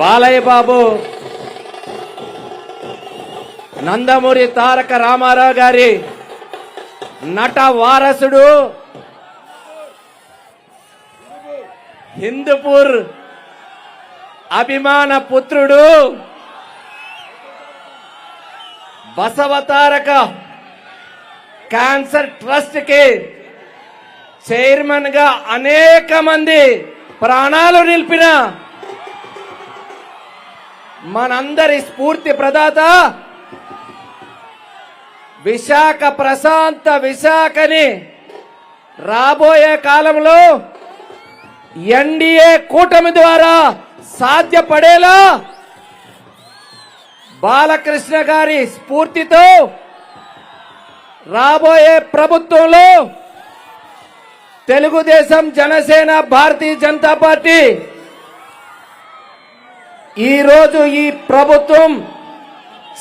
బాలయ్య బాబు, నందమూరి తారక రామారావు గారి నట వారసుడు, హిందూపూర్ అభిమాన పుత్రుడు, బసవతారక క్యాన్సర్ ట్రస్ట్ కి చైర్మన్ గా అనేక మంది ప్రాణాలు నిలిపిన మనందరి స్ఫూర్తి ప్రదాత, విశాఖ ప్రశాంత విశాఖని రాబోయే కాలంలో ఎన్డీఏ కూటమి ద్వారా సాధ్యపడేలా బాలకృష్ణ గారి స్ఫూర్తితో రాబోయే ప్రభుత్వంలో తెలుగుదేశం, జనసేన, భారతీయ జనతా పార్టీ ఈరోజు ఈ ప్రభుత్వం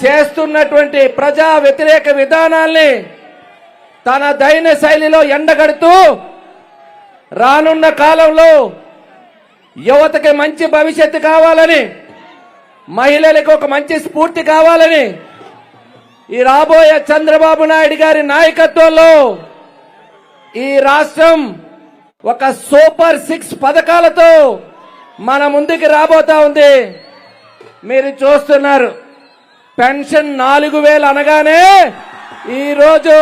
చేస్తున్నటువంటి ప్రజా వ్యతిరేక విధానాల్ని తన దైన శైలిలో ఎండగడుతూ రానున్న కాలంలో యువతకి మంచి భవిష్యత్తు కావాలని, మహిళలకు ఒక మంచి స్ఫూర్తి కావాలని ఈ రాబోయే చంద్రబాబు నాయుడు గారి నాయకత్వంలో ఈ రాష్ట్రం ఒక సూపర్ 6 పథకాలతో మన ముందుకు రాబోతా ఉంది. మీరు చూస్తున్నారు, పెన్షన్ 4000 అనగానే ఈరోజు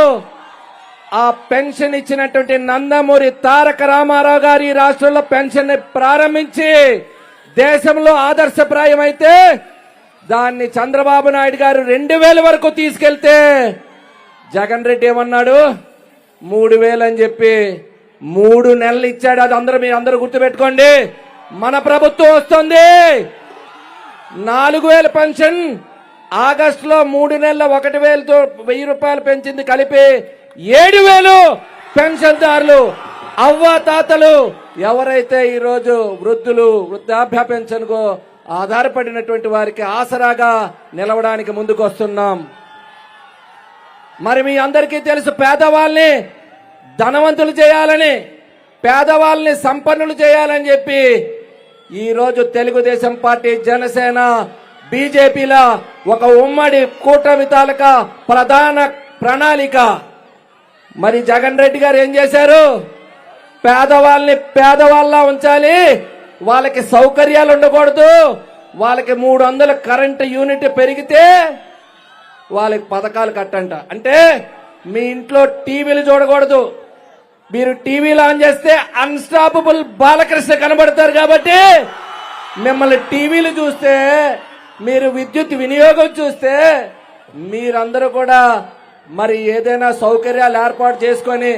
ఆ పెన్షన్ ఇచ్చినటువంటి నందమూరి తారక రామారావు గారు ఈ రాష్ట్రంలో పెన్షన్ ప్రారంభించి దేశంలో ఆదర్శప్రాయం అయితే దాన్ని చంద్రబాబు నాయుడు గారు 2000 వరకు తీసుకెళ్తే జగన్ రెడ్డి ఏమన్నాడు, 3000 అని చెప్పి 3 నెలలు ఇచ్చాడు. అది మీరందరూ గుర్తుపెట్టుకోండి. మన ప్రభుత్వం వస్తుంది, 4000 పెన్షన్ ఆగస్టులో 3 నెలల 1000తో 1000 రూపాయలు పెంచింది, కలిపి 7000 పెన్షన్దారులు అవ్వ తాతలు ఎవరైతే ఈరోజు వృద్ధులు వృద్ధాప్య పెన్షన్ కు ఆధారపడినటువంటి వారికి ఆసరాగా నిలవడానికి ముందుకు వస్తున్నాం. మరి మీ అందరికీ తెలుసు, పేదవాళ్ళని ధనవంతులు చేయాలని, పేదవాళ్ళని సంపన్నులు చేయాలని చెప్పి ఈరోజు తెలుగుదేశం పార్టీ, జనసేన, బీజేపీల ఒక ఉమ్మడి కూటమి తాలూకా ప్రధాన ప్రణాళిక. మరి జగన్ రెడ్డి గారు ఏం చేశారు, పేదవాళ్ళని పేదవాళ్ళ ఉంచాలి, వాళ్ళకి సౌకర్యాలు ఉండకూడదు, వాళ్ళకి 300 కరెంటు యూనిట్ పెరిగితే వాళ్ళకి పథకాలు కట్టంట. అంటే మీ ఇంట్లో టీవీలు చూడకూడదు, మీరు టీవీలు ఆన్ చేస్తే అన్స్టాపబుల్ బాలకృష్ణ కనబడతారు కాబట్టి మిమ్మల్ని టీవీలు చూస్తే, మీరు విద్యుత్ వినియోగం చూస్తే మీరందరూ కూడా మరి ఏదైనా సౌకర్యాలు ఏర్పాటు చేసుకొని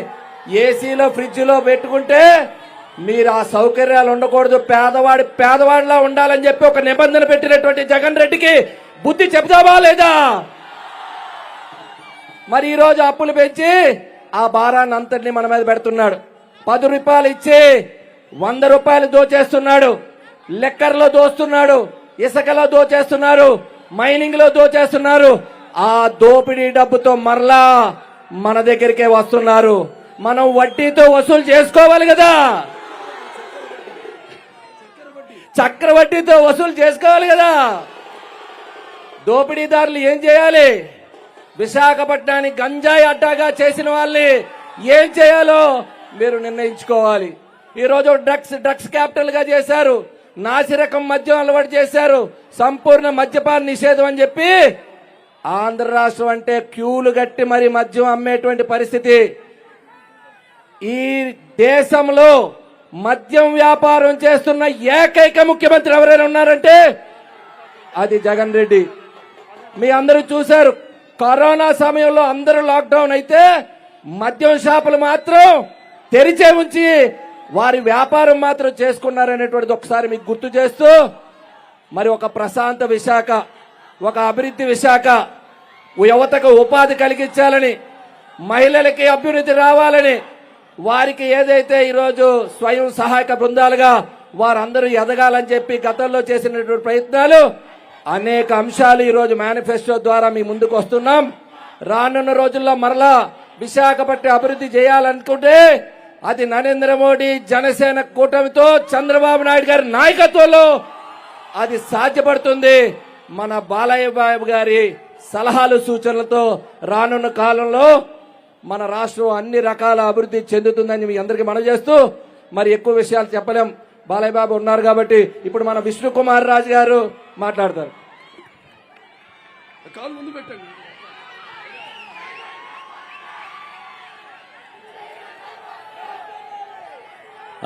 ఏసీలో ఫ్రిడ్జ్లో పెట్టుకుంటే మీరు ఆ సౌకర్యాలు ఉండకూడదు, పేదవాడిలా ఉండాలని చెప్పి ఒక నిబంధన పెట్టినటువంటి జగన్ రెడ్డికి బుద్ధి చెప్తావా లేదా? మరి ఈరోజు అప్పులు పెంచి ఆ భారాన్ని అంతటిని మన మీద పెడుతున్నాడు. 10 రూపాయలు ఇచ్చి 100 రూపాయలు దోచేస్తున్నాడు, లెక్కర్లో దోస్తున్నాడు, ఇసుకలో దోచేస్తున్నారు, మైనింగ్ లో దోచేస్తున్నారు. ఆ దోపిడీ డబ్బుతో మరలా మన దగ్గరికే వస్తున్నారు. మనం వడ్డీతో వసూలు చేసుకోవాలి కదా, చక్రవడ్డీతో వసూలు చేసుకోవాలి కదా. దోపిడీదారులు ఏం చేయాలి, విశాఖపట్నాన్ని గంజాయి అడ్డాగా చేసిన వాళ్ళని ఏం చేయాలో మీరు నిర్ణయించుకోవాలి. ఈరోజు డ్రగ్స్ క్యాపిటల్ గా చేశారు, నాసిరకం మద్యం అలవాటు చేశారు, సంపూర్ణ మద్యపాన నిషేధం అని చెప్పి ఆంధ్ర రాష్ట్రం అంటే క్యూలు గట్టి మరి మద్యం అమ్మేటువంటి పరిస్థితి. ఈ దేశంలో మద్యం వ్యాపారం చేస్తున్న ఏకైక ముఖ్యమంత్రి ఎవరైనా ఉన్నారంటే అది జగన్ రెడ్డి. మీ అందరూ చూశారు, కరోనా సమయంలో అందరూ లాక్డౌన్ అయితే మద్యం షాపులు మాత్రం తెరిచే ఉంచి వారి వ్యాపారం మాత్రం చేసుకున్నారనేటువంటిది ఒకసారి మీకు గుర్తు చేస్తూ, మరి ఒక ప్రశాంత విశాఖ, ఒక అభివృద్ధి విశాఖ, యువతకు ఉపాధి కలిగించాలని, మహిళలకి అభ్యున్నతి రావాలని, వారికి ఏదైతే ఈరోజు స్వయం సహాయక బృందాలుగా వారందరూ ఎదగాలని చెప్పి గతంలో చేసినటువంటి ప్రయత్నాలు అనేక అంశాలు ఈరోజు మేనిఫెస్టో ద్వారా మీ ముందుకు వస్తున్నాం. రానున్న రోజుల్లో మరలా విశాఖపట్నం అభివృద్ధి చేయాలనుకుంటే అది నరేంద్ర మోడీ, జనసేన కూటమితో, చంద్రబాబు నాయుడు గారి నాయకత్వంలో అది సాధ్యపడుతుంది మన బాలయ్య బాబు గారి సలహాలు సూచనలతో. రానున్న కాలంలో మన రాష్ట్రం అన్ని రకాల అభివృద్ధి చెందుతుందని మీ అందరికీ మనవి చేస్తూ, మరి ఎక్కువ విషయాలు చెప్పలేం, బాలయ్య బాబు ఉన్నారు కాబట్టి. ఇప్పుడు మన విష్ణు కుమార్ రాజు గారు మాట్లాడతారు.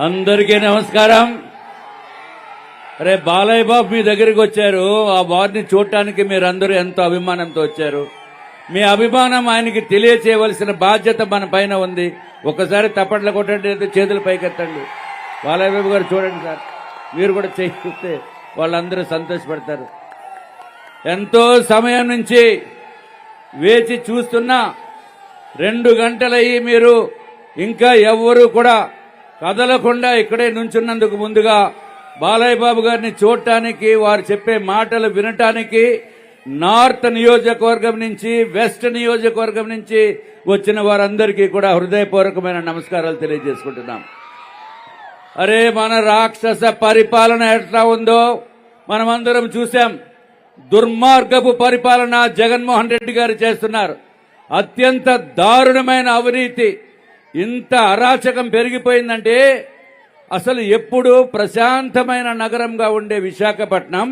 అందరికీ నమస్కారం. అరే బాలయ్య బాబు మీ దగ్గరికి వచ్చారు, ఆ వారిని చూడటానికి మీరందరూ ఎంతో అభిమానంతో వచ్చారు. మీ అభిమానం ఆయనకి తెలియచేయవలసిన బాధ్యత మన పైన ఉంది. ఒకసారి తప్పట్లు కొట్టండి, చేతులు పైకెత్తండి. బాలయ్య బాబు గారు చూడండి సార్, మీరు కూడా చేస్తే వాళ్ళందరూ సంతోషపడతారు. ఎంతో సమయం నుంచి వేచి చూస్తున్నా 2 గంటలయ్యి మీరు ఇంకా ఎవ్వరూ కూడా కదలకుండా ఇక్కడే నుంచున్నందుకు ముందుగా బాలయ్య బాబు గారిని చూడటానికి, వారు చెప్పే మాటలు వినటానికి నార్త్ నియోజకవర్గం నుంచి, వెస్ట్ నియోజకవర్గం నుంచి వచ్చిన వారందరికీ కూడా హృదయపూర్వకమైన నమస్కారాలు తెలియజేసుకుంటున్నాం. అరే మన రాక్షస పరిపాలన ఎట్లా ఉందో మనమందరం చూశాం. దుర్మార్గపు పరిపాలన జగన్మోహన్ రెడ్డి గారు చేస్తున్నారు. అత్యంత దారుణమైన అవినీతి, ఇంత అరాచకం పెరిగిపోయిందంటే అసలు ఎప్పుడు ప్రశాంతమైన నగరంగా ఉండే విశాఖపట్నం,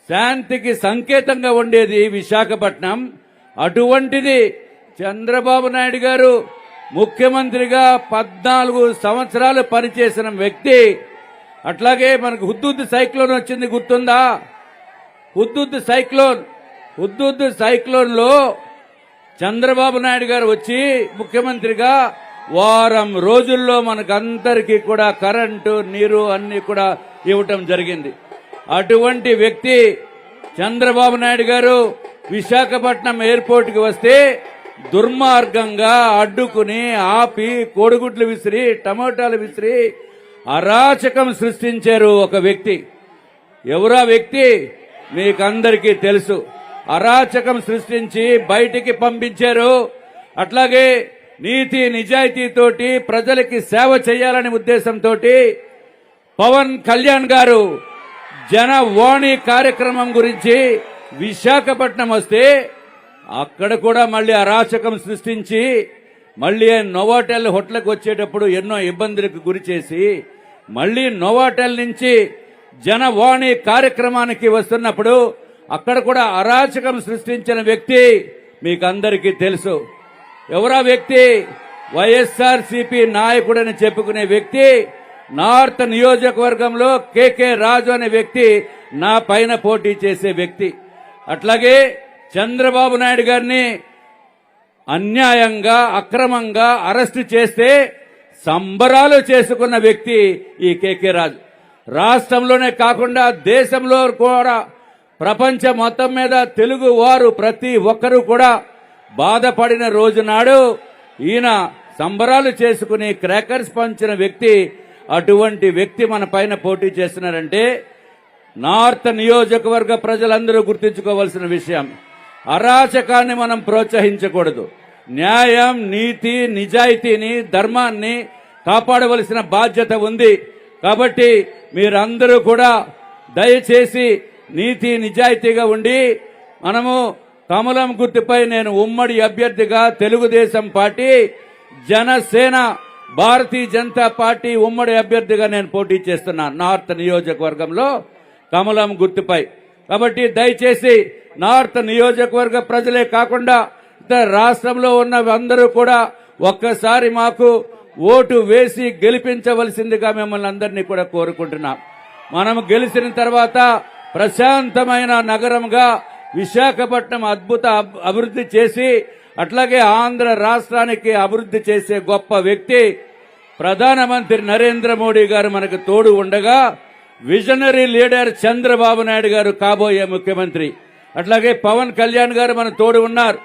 శాంతికి సంకేతంగా ఉండేది విశాఖపట్నం, అటువంటిది చంద్రబాబు నాయుడు గారు ముఖ్యమంత్రిగా 14 సంవత్సరాలు పనిచేసిన వ్యక్తి. అట్లాగే మనకు హుద్దుద్ సైక్లోన్ వచ్చింది, గుర్తుందా? హుద్దుద్ సైక్లోన్ లో చంద్రబాబు నాయుడు గారు వచ్చి ముఖ్యమంత్రిగా వారం రోజుల్లో మనకందరికీ కూడా కరెంటు, నీరు అన్ని కూడా ఇవ్వటం జరిగింది. అటువంటి వ్యక్తి చంద్రబాబు నాయుడు గారు విశాఖపట్నం ఎయిర్పోర్ట్ కి వస్తే దుర్మార్గంగా అడ్డుకుని ఆపి కోడిగుడ్లు విసిరి, టమోటాలు విసిరి అరాచకం సృష్టించారు ఒక వ్యక్తి. ఎవరా వ్యక్తి మీకందరికీ తెలుసు. అరాచకం సృష్టించి బయటికి పంపించారు. అట్లాగే నీతి నిజాయితీతోటి ప్రజలకి సేవ చేయాలనే ఉద్దేశంతో పవన్ కళ్యాణ్ గారు జనవాణి కార్యక్రమం గురించి విశాఖపట్నం వస్తే అక్కడ కూడా మళ్ళీ అరాచకం సృష్టించి మళ్ళీ నోవాటెల్ హోటల్కి వచ్చేటప్పుడు ఎన్నో ఇబ్బందులకు గురి చేసి మళ్ళీ నోవాటెల్ నుంచి జనవాణి కార్యక్రమానికి వస్తున్నప్పుడు అక్కడ కూడా అరాచకం సృష్టించిన వ్యక్తి మీకందరికీ తెలుసు. ఎవరా వ్యక్తి? వైఎస్ఆర్సీపీ నాయకుడని చెప్పుకునే వ్యక్తి, నార్త్ నియోజకవర్గంలో కేకే రాజు అనే వ్యక్తి నా పైన పోటీ చేసే వ్యక్తి. అట్లాగే చంద్రబాబు నాయుడు గారిని అన్యాయంగా అక్రమంగా అరెస్టు చేస్తే సంబరాలు చేసుకున్న వ్యక్తి ఈ కేకే రాజు. రాష్ట్రంలోనే కాకుండా దేశంలో కూడా, ప్రపంచం మొత్తం మీద తెలుగు వారు ప్రతి ఒక్కరూ కూడా బాధపడిన రోజు నాడు ఈయన సంబరాలు చేసుకుని క్రాకర్స్ పంచిన వ్యక్తి. అటువంటి వ్యక్తి మన పైన పోటీ చేస్తున్నారంటే నార్త్ నియోజకవర్గ ప్రజలందరూ గుర్తించుకోవాల్సిన విషయం. అరాచకాన్ని మనం ప్రోత్సహించకూడదు. న్యాయం, నీతి, నిజాయితీని, ధర్మాన్ని కాపాడవలసిన బాధ్యత ఉంది. కాబట్టి మీరందరూ కూడా దయచేసి నీతి నిజాయితీగా ఉండి, మనము కమలం గుర్తుపై నేను ఉమ్మడి అభ్యర్థిగా తెలుగుదేశం పార్టీ, జనసేన, భారతీయ జనతా పార్టీ ఉమ్మడి అభ్యర్థిగా నేను పోటీ చేస్తున్నాను నార్త్ నియోజకవర్గంలో కమలం గుర్తుపై. కాబట్టి దయచేసి నార్త్ నియోజకవర్గ ప్రజలే కాకుండా ఇతర రాష్ట్రంలో ఉన్న అందరూ కూడా ఒక్కసారి మాకు ఓటు వేసి గెలిపించవలసిందిగా మిమ్మల్ని అందరినీ కూడా కోరుకుంటున్నాం. మనం గెలిచిన తర్వాత ప్రశాంతమైన నగరంగా విశాఖపట్నం అద్భుత అభివృద్ధి చేసి, అట్లాగే ఆంధ్ర రాష్ట్రానికి అభివృద్ధి చేసే గొప్ప వ్యక్తి ప్రధానమంత్రి నరేంద్ర మోడీ గారు మనకు తోడు ఉండగా, విజనరీ లీడర్ చంద్రబాబు నాయుడు గారు కాబోయే ముఖ్యమంత్రి, అట్లాగే పవన్ కళ్యాణ్ గారు మన తోడు ఉన్నారు.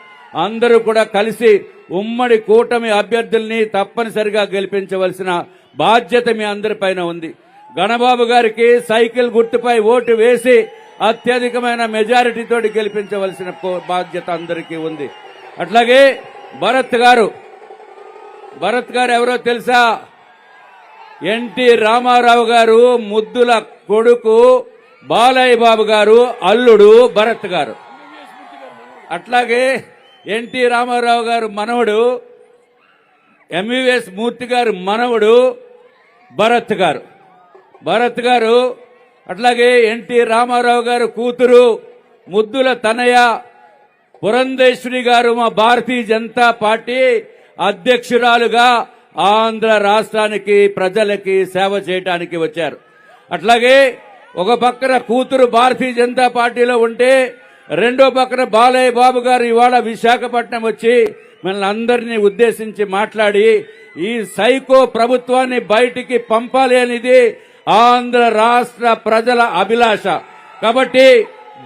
అందరూ కూడా కలిసి ఉమ్మడి కూటమి అభ్యర్థుల్ని తప్పనిసరిగా గెలిపించవలసిన బాధ్యత మీ అందరిపైన ఉంది. గణబాబు గారికి సైకిల్ గుర్తుపై ఓటు వేసి అత్యధికమైన మెజారిటీతో గెలిపించవలసిన బాధ్యత అందరికీ ఉంది. అట్లాగే భరత్ గారు ఎవరో తెలుసా? ఎన్టీ రామారావు గారు ముద్దుల కొడుకు, బాలయ్య బాబు గారు అల్లుడు భరత్ గారు. అట్లాగే ఎన్టీ రామారావు గారు మనవడు ఎంవిఎస్ మూర్తి గారు మనవడు భరత్ గారు. అట్లాగే ఎన్టీ రామారావు గారు కూతురు ముద్దుల తనయ పురంధేశ్వరి గారు మా భారతీయ జనతా పార్టీ అధ్యక్షురాలుగా ఆంధ్ర రాష్ట్రానికి ప్రజలకి సేవ చేయడానికి వచ్చారు. అట్లాగే ఒక పక్కన కూతురు భారతీయ జనతా పార్టీలో ఉంటే రెండో పక్కన బాలయ్య బాబు గారు ఇవాళ విశాఖపట్నం వచ్చి మనల్ని అందరినీ ఉద్దేశించి మాట్లాడి ఈ సైకో ప్రభుత్వాన్ని బయటికి పంపాలి అనేది ఆంధ్ర రాష్ట్ర ప్రజల అభిలాష. కాబట్టి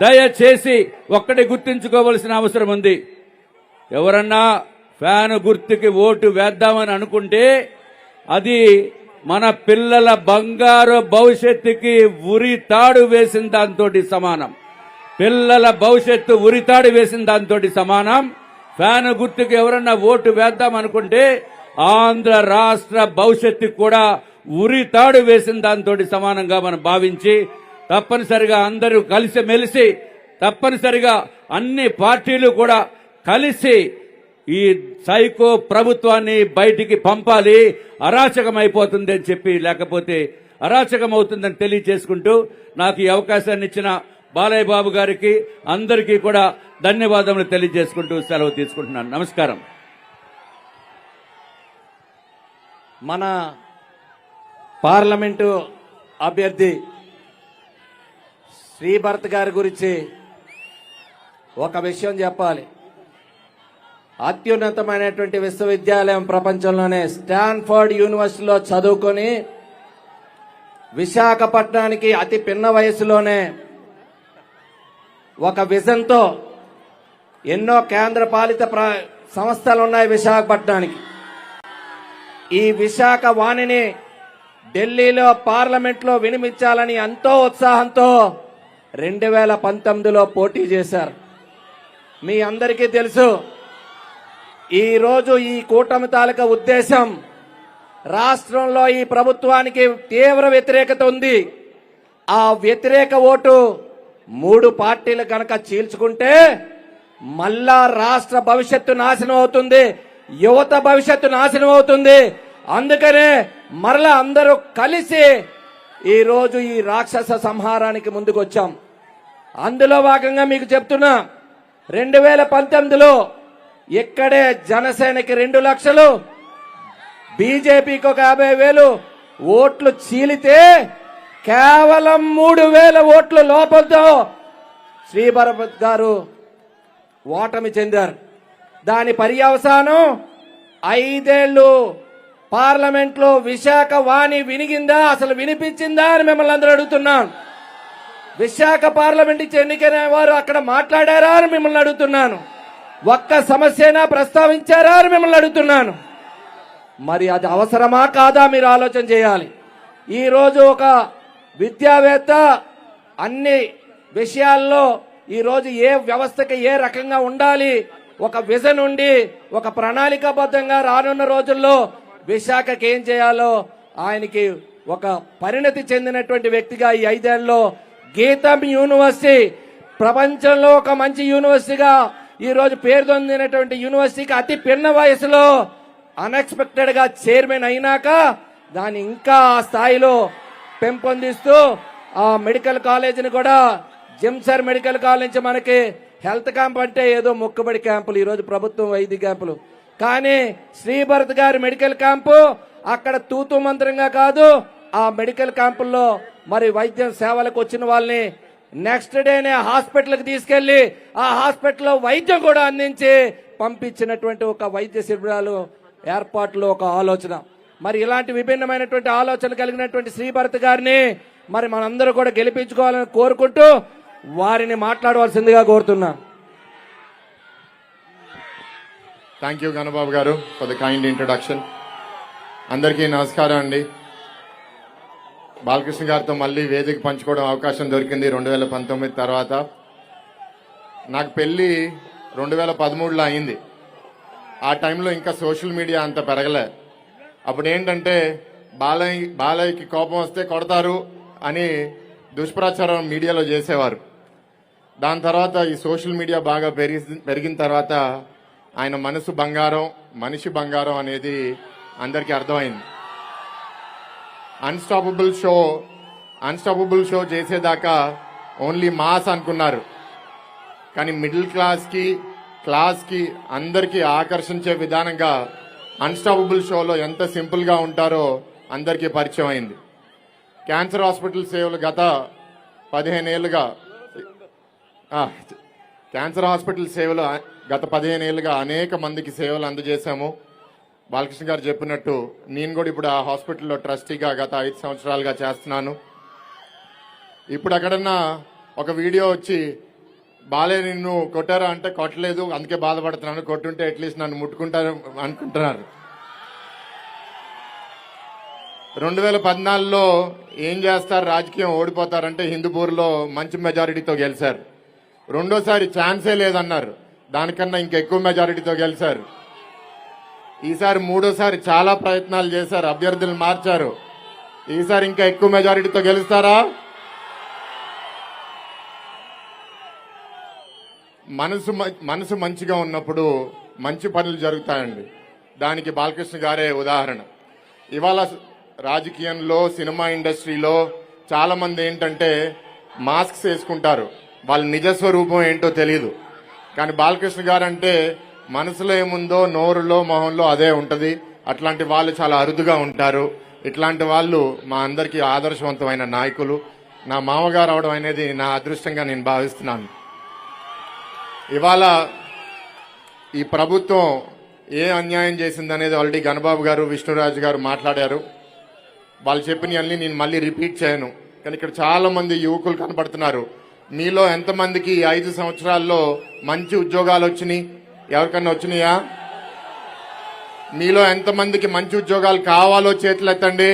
దయచేసి ఒక్కటి గుర్తుంచుకోవలసిన అవసరం ఉంది. ఎవరన్నా ఫ్యాను గుర్తుకి ఓటు వేద్దామని అనుకుంటే అది మన పిల్లల బంగారు భవిష్యత్తుకి ఉరి తాడు వేసిన దాంతో సమానం. పిల్లల భవిష్యత్తు ఉరితాడు వేసిన దాంతో సమానం. ఫ్యాను గుర్తుకు ఎవరన్నా ఓటు వేద్దాం అనుకుంటే ఆంధ్ర రాష్ట్ర భవిష్యత్తు కూడా ఉరితాడు వేసిన దాంతో సమానంగా మనం భావించి తప్పనిసరిగా అందరూ కలిసి మెలిసి తప్పనిసరిగా అన్ని పార్టీలు కూడా కలిసి ఈ సైకో ప్రభుత్వాన్ని బయటికి పంపాలి. అరాచకం అయిపోతుంది అని చెప్పి, లేకపోతే అరాచకం అవుతుందని తెలియజేసుకుంటూ నాకు ఈ అవకాశాన్ని ఇచ్చిన బాలయ్య బాబు గారికి అందరికీ కూడా ధన్యవాదములు తెలియజేసుకుంటూ సెలవు తీసుకుంటున్నాను. నమస్కారం. మన పార్లమెంటు అభ్యర్థి శ్రీభరత్ గారి గురించి ఒక విషయం చెప్పాలి. అత్యున్నతమైనటువంటి విశ్వవిద్యాలయం ప్రపంచంలోనే స్టాన్ఫర్డ్ యూనివర్సిటీలో చదువుకొని విశాఖపట్నానికి అతి పిన్న వయసులోనే ఒక విజన్తో ఎన్నో కేంద్ర పాలిత సంస్థలు ఉన్నాయి విశాఖపట్నానికి. ఈ విశాఖ వాణిని ఢిల్లీలో పార్లమెంట్లో వినిపించాలని ఎంతో ఉత్సాహంతో 2019లో పోటీ చేశారు. మీ అందరికీ తెలుసు, ఈ రోజు ఈ కూటమి తాలూకా ఉద్దేశం రాష్ట్రంలో ఈ ప్రభుత్వానికి తీవ్ర వ్యతిరేకత ఉంది. ఆ వ్యతిరేక ఓటు 3 పార్టీలు కనుక చీల్చుకుంటే మళ్ళా రాష్ట్ర భవిష్యత్తు నాశనం అవుతుంది, యువత భవిష్యత్తు నాశనం అవుతుంది. అందుకనే మరలా అందరూ కలిసి ఈ రోజు ఈ రాక్షస సంహారానికి ముందుకు వచ్చాం. అందులో భాగంగా మీకు చెప్తున్నా, 2019లో ఇక్కడే జనసేనకి 2 లక్షలు, బీజేపీకి ఒక 50,000 ఓట్లు చీలితే కేవలం 3,000 ఓట్ల లోపంతో శ్రీభరత్ గారు ఓటమి చెందారు. దాని పర్యవసానం 5 ఏళ్లు పార్లమెంట్లో విశాఖ వాణి వినిగిందా, అసలు వినిపించిందా అని మిమ్మల్ని అందరూ అడుగుతున్నాను. విశాఖ పార్లమెంట్ ఎన్నికైన వారు అక్కడ మాట్లాడారా అని మిమ్మల్ని అడుగుతున్నాను. ఒక్క సమస్యనా ప్రస్తావించారా అని మిమ్మల్ని అడుగుతున్నాను. మరి అది అవసరమా కాదా మీరు ఆలోచన చేయాలి. ఈ రోజు ఒక విద్యావేత్త అన్ని విషయాల్లో ఈ రోజు ఏ వ్యవస్థకి ఏ రకంగా ఉండాలి, ఒక విజన్ ఉండి ఒక ప్రణాళికాబద్ధంగా రానున్న రోజుల్లో విశాఖకి ఏం చేయాలో ఆయనకి ఒక పరిణతి చెందినటువంటి వ్యక్తిగా ఈ 5 ఏళ్లలో గీతం యూనివర్సిటీ ప్రపంచంలో ఒక మంచి యూనివర్సిటీగా ఈ రోజు పేరు పొందినటువంటి యూనివర్సిటీకి అతి పిన్న వయసులో అన్ఎక్స్పెక్టెడ్ గా చైర్మన్ అయినాక దాన్ని ఇంకా ఆ స్థాయిలో పెంపొందిస్తూ ఆ మెడికల్ కాలేజీని కూడా జిమ్సర్ మెడికల్ కాలేజ్ నుంచి మనకి హెల్త్ క్యాంప్ అంటే ఏదో మొక్కుబడి క్యాంపులు, ఈ రోజు ప్రభుత్వం వైద్య క్యాంపులు. కానీ శ్రీభరత్ గారి మెడికల్ క్యాంపు అక్కడ తూతు మంత్రంగా కాదు, ఆ మెడికల్ క్యాంపుల్లో మరి వైద్యం సేవలకు వచ్చిన వాళ్ళని నెక్స్ట్ డేనే హాస్పిటల్కి తీసుకెళ్లి ఆ హాస్పిటల్లో వైద్యం కూడా అందించి పంపించినటువంటి ఒక వైద్య శిబిరాలు ఏర్పాట్లు ఒక ఆలోచన. మరి ఇలాంటి విభిన్నమైనటువంటి ఆలోచన కలిగినటువంటి శ్రీభరత్ గారిని మరి మనందరూ కూడా గెలిపించుకోవాలని కోరుకుంటూ వారిని మాట్లాడవలసిందిగా కోరుతున్నా. థ్యాంక్ యూ గణబాబు గారు ఫర్ ద కైండ్ ఇంట్రొడక్షన్. అందరికీ నమస్కారం అండి. బాలకృష్ణ గారితో మళ్ళీ వేదిక పంచుకోవడం అవకాశం దొరికింది 2019 తర్వాత. నాకు పెళ్లి 2013లో అయింది. ఆ టైంలో ఇంకా సోషల్ మీడియా అంత పెరగలే. అప్పుడు ఏంటంటే బాలయ్యకి కోపం వస్తే కొడతారు అని దుష్ప్రచారం మీడియాలో చేసేవారు. దాని తర్వాత ఈ సోషల్ మీడియా బాగా పెరిగిన తర్వాత ఆయన మనసు బంగారం, మనిషి బంగారం అనేది అందరికీ అర్థమైంది. అన్స్టాపబుల్ షో చేసేదాకా ఓన్లీ మాస్ అనుకున్నారు. కానీ మిడిల్ క్లాస్కి అందరికీ ఆకర్షించే విధానంగా అన్స్టాపబుల్ షోలో ఎంత సింపుల్గా ఉంటారో అందరికీ పరిచయం అయింది. క్యాన్సర్ హాస్పిటల్ సేవలు గత 15 ఏళ్లుగా క్యాన్సర్ హాస్పిటల్ సేవలు గత 15 ఏళ్లుగా అనేక మందికి సేవలు అందజేశాము. బాలకృష్ణ గారు చెప్పినట్టు నేను కూడా ఇప్పుడు ఆ హాస్పిటల్లో ట్రస్టీగా గత 5 సంవత్సరాలుగా చేస్తున్నాను. ఇప్పుడు ఎక్కడన్నా ఒక వీడియో వచ్చి బాలే నిన్ను కొట్టారా అంటే కొట్టలేదు, అందుకే బాధపడుతున్నాను, కొట్టుంటే అట్లీస్ట్ నన్ను ముట్టుకుంటారు అనుకుంటున్నారు. 2014లో ఏం చేస్తారు, రాజకీయం ఓడిపోతారంటే హిందూపూర్లో మంచి మెజారిటీతో గెలిచారు. రెండోసారి ఛాన్సే లేదన్నారు, దానికన్నా ఇంకా ఎక్కువ మెజారిటీతో గెలిచారు. ఈసారి మూడోసారి చాలా ప్రయత్నాలు చేశారు, అభ్యర్థులు మార్చారు. ఈసారి ఇంకా ఎక్కువ మెజారిటీతో గెలుస్తారా? మనసు మంచిగా ఉన్నప్పుడు మంచి పనులు జరుగుతాయండి. దానికి బాలకృష్ణ గారే ఉదాహరణ. ఇవాళ రాజకీయంలో, సినిమా ఇండస్ట్రీలో చాలా మంది ఏంటంటే మాస్క్స్ వేసుకుంటారు, వాళ్ళ నిజస్వరూపం ఏంటో తెలియదు. కానీ బాలకృష్ణ గారు అంటే మనసులో ఏముందో నోరులో మొహంలో అదే ఉంటది. అట్లాంటి వాళ్ళు చాలా అరుదుగా ఉంటారు. ఇట్లాంటి వాళ్ళు మా అందరికీ ఆదర్శవంతమైన నాయకులు. నా మామగారు అవడం అనేది నా అదృష్టంగా నేను భావిస్తున్నాను. ఇవాళ ఈ ప్రభుత్వం ఏ అన్యాయం చేసిందనేది ఆల్రెడీ గణబాబు గారు, విష్ణురాజు గారు మాట్లాడారు. వాళ్ళు చెప్పినవన్నీ నేను మళ్ళీ రిపీట్ చేయను. కానీ ఇక్కడ చాలా మంది యువకులు కనపడుతున్నారు. మీలో ఎంతమందికి ఈ 5 సంవత్సరాల్లో మంచి ఉద్యోగాలు వచ్చినాయి? ఎవరికన్నా వచ్చినాయా? మీలో ఎంతమందికి మంచి ఉద్యోగాలు కావాలో చేతులు ఎత్తండి.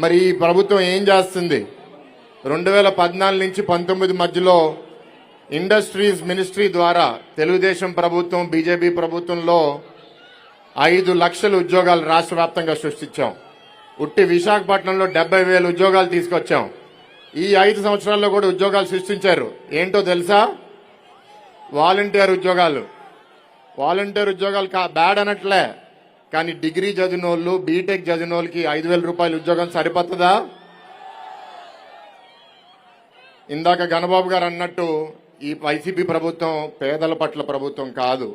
మరి ఈ ప్రభుత్వం ఏం చేస్తుంది? 2014 నుంచి 19 మధ్యలో ఇండస్ట్రీస్ మినిస్ట్రీ ద్వారా తెలుగుదేశం ప్రభుత్వం, బీజేపీ ప్రభుత్వంలో 5 లక్షల ఉద్యోగాలు రాష్ట్ర వ్యాప్తంగా సృష్టించాం. ఉట్టి విశాఖపట్నంలో 70,000 ఉద్యోగాలు తీసుకొచ్చాం. ఈ 5 సంవత్సరాల్లో కూడా ఉద్యోగాలు సృష్టించారు. ఏంటో తెలుసా? వాలంటీర్ ఉద్యోగాలు. వాలంటీర్ ఉద్యోగాలు బ్యాడ్ అనట్లే, కానీ డిగ్రీ చదివిన వాళ్ళు, బీటెక్ చదివిన వాళ్ళకి 5,000 రూపాయల ఉద్యోగం సరిపోతుందా? ఇందాక గణబాబు గారు అన్నట్టు ఈ వైసీపీ ప్రభుత్వం పేదల పట్ల ప్రభుత్వం కాదు,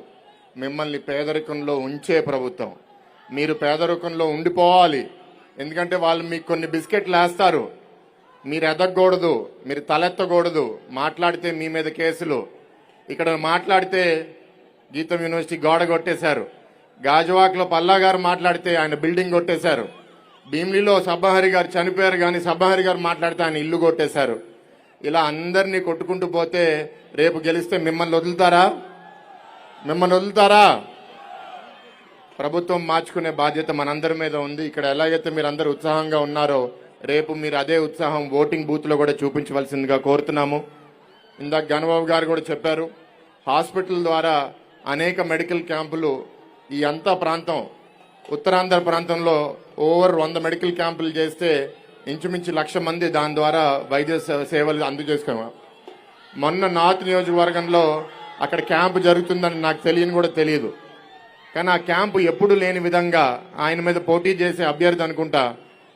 మిమ్మల్ని పేదరికంలో ఉంచే ప్రభుత్వం. మీరు పేదరికంలో ఉండిపోవాలి. ఎందుకంటే వాళ్ళు మీకు కొన్ని బిస్కెట్లు వేస్తారు, మీరు ఎదగకూడదు, మీరు తలెత్తకూడదు. మాట్లాడితే మీ మీద కేసులు. ఇక్కడ మాట్లాడితే గీతం యూనివర్సిటీ గోడ కొట్టేశారు. గాజువాక్లో పల్లా గారు మాట్లాడితే ఆయన బిల్డింగ్ కొట్టేశారు. భీమిలిలో సబ్బహరి గారు చనిపోయారు, కానీ సబ్బహరి గారు మాట్లాడితే ఆయన ఇల్లు కొట్టేశారు. ఇలా అందరినీ కొట్టుకుంటూ పోతే రేపు గెలిస్తే మిమ్మల్ని వదులుతారా? ప్రభుత్వం మార్చుకునే బాధ్యత మనందరి మీద ఉంది. ఇక్కడ ఎలాగైతే మీరు అందరూ ఉత్సాహంగా ఉన్నారో రేపు మీరు అదే ఉత్సాహం ఓటింగ్ బూత్ లో కూడా చూపించవలసిందిగా కోరుతున్నాము. ఇందాక గణబాబు గారు కూడా చెప్పారు, హాస్పిటల్ ద్వారా అనేక మెడికల్ క్యాంపులు ఈ అంతా ప్రాంతం, ఉత్తరాంధ్ర ప్రాంతంలో ఓవర్ 100 మెడికల్ క్యాంపులు చేస్తే ఇంచుమించు 1,00,000 మంది దాని ద్వారా వైద్య సేవలు అందజేసుకున్నాం. మొన్న నార్త్ నియోజకవర్గంలో అక్కడ క్యాంపు జరుగుతుందని నాకు తెలియని కూడా తెలియదు. కానీ ఆ క్యాంపు ఎప్పుడు లేని విధంగా ఆయన మీద పోటీ చేసే అభ్యర్థి అనుకుంటా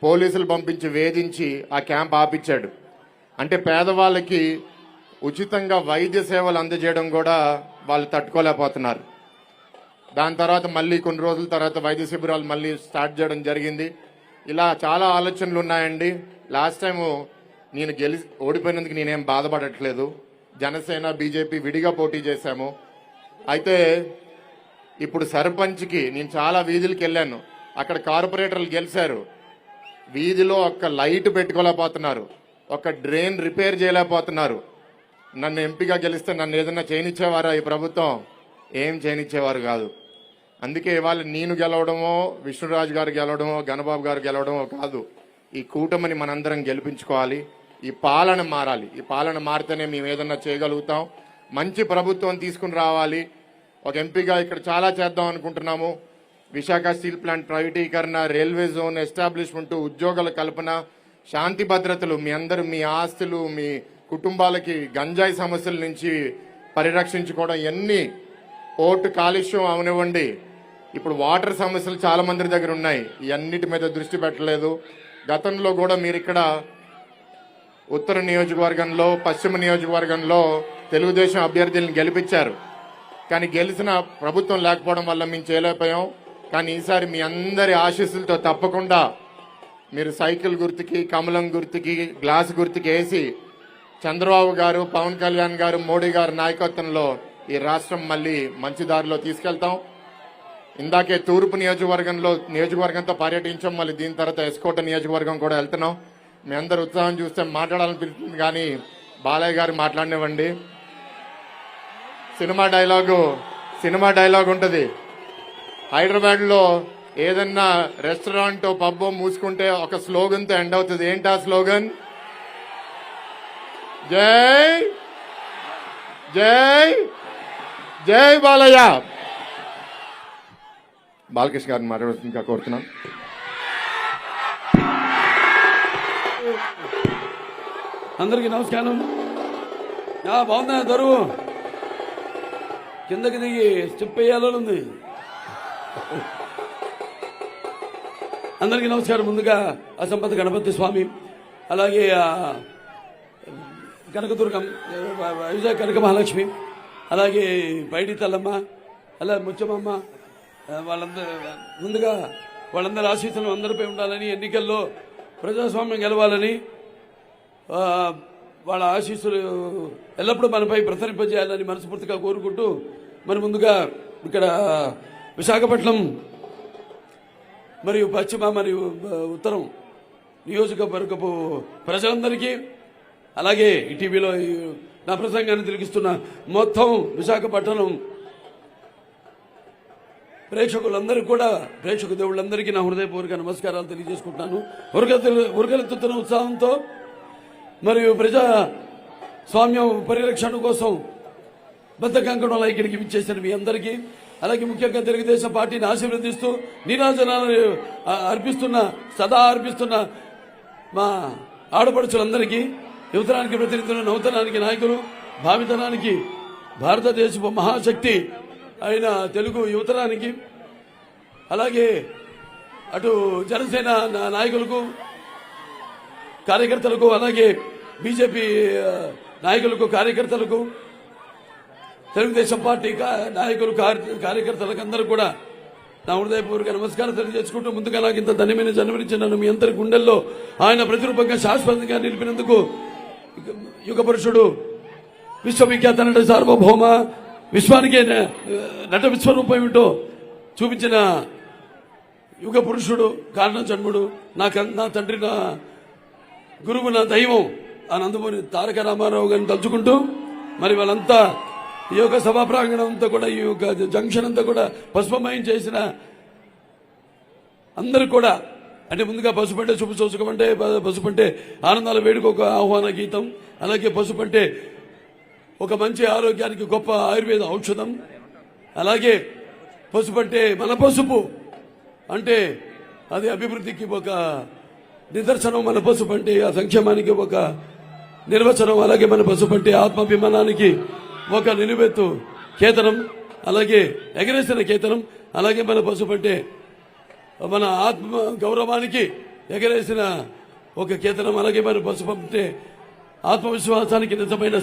పోలీసులు పంపించి వేధించి ఆ క్యాంప్ ఆపిచ్చాడు. అంటే పేదవాళ్ళకి ఉచితంగా వైద్య సేవలు అందజేయడం కూడా వాళ్ళు తట్టుకోలేకపోతున్నారు. దాని తర్వాత మళ్ళీ కొన్ని రోజుల తర్వాత వైద్య శిబిరాలు మళ్ళీ స్టార్ట్ చేయడం జరిగింది. ఇలా చాలా ఆలోచనలు ఉన్నాయండి. లాస్ట్ టైం నేను ఓడిపోయినందుకు నేనేం బాధపడట్లేదు. జనసేన, బీజేపీ విడిగా పోటీ చేశాము. అయితే ఇప్పుడు సర్పంచ్కి నేను చాలా వీధులకు వెళ్ళాను. అక్కడ కార్పొరేటర్లు గెలిచారు. వీధిలో ఒక్క లైట్ పెట్టుకోలేకపోతున్నారు, ఒక డ్రైన్ రిపేర్ చేయలేకపోతున్నారు. నన్ను ఎంపీగా గెలిస్తే నన్ను ఏదన్నా చేయనిచ్చేవారా ఈ ప్రభుత్వం? ఏం చేయనిచ్చేవారు కాదు. అందుకే ఇవాళ నేను గెలవడమో, విష్ణురాజు గారు గెలవడమో, గణబాబు గారు గెలవడమో కాదు, ఈ కూటమిని మనందరం గెలిపించుకోవాలి. ఈ పాలన మారాలి. ఈ పాలన మారితేనే మేము ఏదన్నా చేయగలుగుతాం. మంచి ప్రభుత్వం తీసుకుని రావాలి. ఒక ఎంపీగా ఇక్కడ చాలా చేద్దాం అనుకుంటున్నాము. విశాఖ స్టీల్ ప్లాంట్ ప్రైవేటీకరణ, రైల్వే జోన్ ఎస్టాబ్లిష్మెంట్, ఉద్యోగాల కల్పన, శాంతి భద్రతలు, మీ ఆస్తులు, మీ కుటుంబాలకి గంజాయి సమస్యల నుంచి పరిరక్షించుకోవడం, ఎన్ని పోర్టు కాలుష్యం అవనివ్వండి, ఇప్పుడు వాటర్ సమస్యలు చాలా మంది దగ్గర ఉన్నాయి, ఇవన్నిటి మీద దృష్టి పెట్టలేదు. గతంలో కూడా మీరు ఇక్కడ ఉత్తర నియోజకవర్గంలో, పశ్చిమ నియోజకవర్గంలో తెలుగుదేశం అభ్యర్థులను గెలిపించారు. కానీ గెలిచిన ప్రభుత్వం లేకపోవడం వల్ల మేము చేయలేకపోయాం. కానీ ఈసారి మీ అందరి ఆశీస్సులతో తప్పకుండా మీరు సైకిల్ గుర్తుకి, కమలం గుర్తుకి, గ్లాస్ గుర్తుకి వేసి చంద్రబాబు గారు, పవన్ కళ్యాణ్ గారు, మోడీ గారి నాయకత్వంలో ఈ రాష్ట్రం మళ్ళీ మంచి దారిలో తీసుకెళ్తాం. ఇందాకే తూర్పు నియోజకవర్గంతో పర్యటించాం. మళ్ళీ దీని తర్వాత ఎస్కోట నియోజకవర్గం కూడా వెళ్తున్నాం. మీ అందరు ఉత్సాహం చూస్తే మాట్లాడాలనిపిస్తుంది, కానీ బాలయ్య గారు మాట్లాడినివ్వండి. సినిమా డైలాగ్ ఉంటుంది. హైదరాబాద్లో ఏదన్నా రెస్టారెంట్, పబ్ మూసుకుంటే ఒక స్లోగన్తో ఎండ్ అవుతుంది. ఏంటి ఆ స్లోగన్? జై జై జై బాలయ్య. బాలకృష్ణ గారిని మాట్లాడుతుందిగా కోరుతున్నాం. అందరికీ నమస్కారం. బాగుందా దొరువు? కిందకి దిగి స్టెప్ వేయాలని ఉంది. అందరికీ నమస్కారం. ముందుగా అసంపత గణపతి స్వామి, అలాగే కనకదుర్గం, వైజాగ్ కనక మహాలక్ష్మి, అలాగే పైడి తల్లమ్మ, అలా ముచ్చమమ్మ, వాళ్ళందరి ఆశీస్సులు అందరిపై ఉండాలని, ఎన్నికల్లో ప్రజాస్వామ్యం గెలవాలని, వాళ్ళ ఆశీస్సులు ఎల్లప్పుడూ మనపై ప్రసరింపజేయాలని మనస్ఫూర్తిగా కోరుకుంటూ, మరి ముందుగా ఇక్కడ విశాఖపట్నం మరియు పశ్చిమ మరియు ఉత్తరం నియోజకవర్గపు ప్రజలందరికీ, అలాగే ఈ టీవీలో నా ప్రసంగాన్ని తిరిగిస్తున్న మొత్తం విశాఖపట్నం ప్రేక్షకులందరికీ కూడా, ప్రేక్షక దేవుళ్ళందరికీ నా హృదయపూర్వక నమస్కారాలు తెలియజేసుకుంటున్నాను. ఉరకలెత్తుతున్న ఉత్సాహంతో మరియు ప్రజా స్వామ్యం పరిరక్షణ కోసం బద్ధకంకణంలో ఇక్కడికి విచ్చేసిన మీ అందరికీ, అలాగే ముఖ్యంగా తెలుగుదేశం పార్టీని ఆశీర్వదిస్తూ నీరాజనాలను సదా అర్పిస్తున్న మా ఆడపడుచులందరికీ, యువతరానికి ప్రతినిధులు, నూతనానికి నాయకులు, భావితరానికి భారతదేశపు మహాశక్తి అయిన తెలుగు యువతరానికి, అలాగే అటు జనసేన నాయకులకు, కార్యకర్తలకు, అలాగే బీజేపీ నాయకులకు, కార్యకర్తలకు, తెలుగుదేశం పార్టీ నాయకులు, కార్యకర్తలకు అందరూ కూడా నా హృదయపూర్వక నమస్కారం తెలియజేసుకుంటూ, ముందుగా నాకు ఇంత ధన్యమైన జన్మనిచ్చి నన్ను మీ అందరి గుండెల్లో ఆయన ప్రతిరూపంగా శాశ్వతంగా నిలిపినందుకు యుగ పురుషుడు, విశ్వవిఖ్యాత నట సార్వభౌమ, విశ్వానికే నట విశ్వరూపం ఏమిటో చూపించిన యుగ పురుషుడు, కారణ జన్ముడు, నా తండ్రి, నా గురువు, నా దైవం ఆ నందమూరి తారక రామారావు గారిని తలుచుకుంటూ, మరి వాళ్ళంతా ఈ యొక్క సభా ప్రాంగణం అంతా కూడా, ఈ యొక్క జంక్షన్ అంతా కూడా పసుపమయం చేసిన అందరూ కూడా, అంటే ముందుగా పసుపంటే శుభ సూచకమంటే, పసుపంటే ఆనందాల వేడుక ఒక ఆహ్వాన గీతం, అలాగే పసుపంటే ఒక మంచి ఆరోగ్యానికి గొప్ప ఆయుర్వేద ఔషధం, అలాగే పసుపంటే మన పసుపు అంటే అది అభివృద్ధికి ఒక నిదర్శనం, మన పసుపంటే ఆ సంక్షేమానికి ఒక నిర్వచనం, అలాగే మన పసుపంటే ఆత్మాభిమానానికి ఒక నిలువెత్తు కేతనం, అలాగే ఎగరేసిన కేతనం, అలాగే మన పసుపంటే మన ఆత్మ గౌరవానికి ఎగరేసిన ఒక కేతనం, అలాగే మన పసుపంటే ఆత్మవిశ్వాసానికి నిజమైన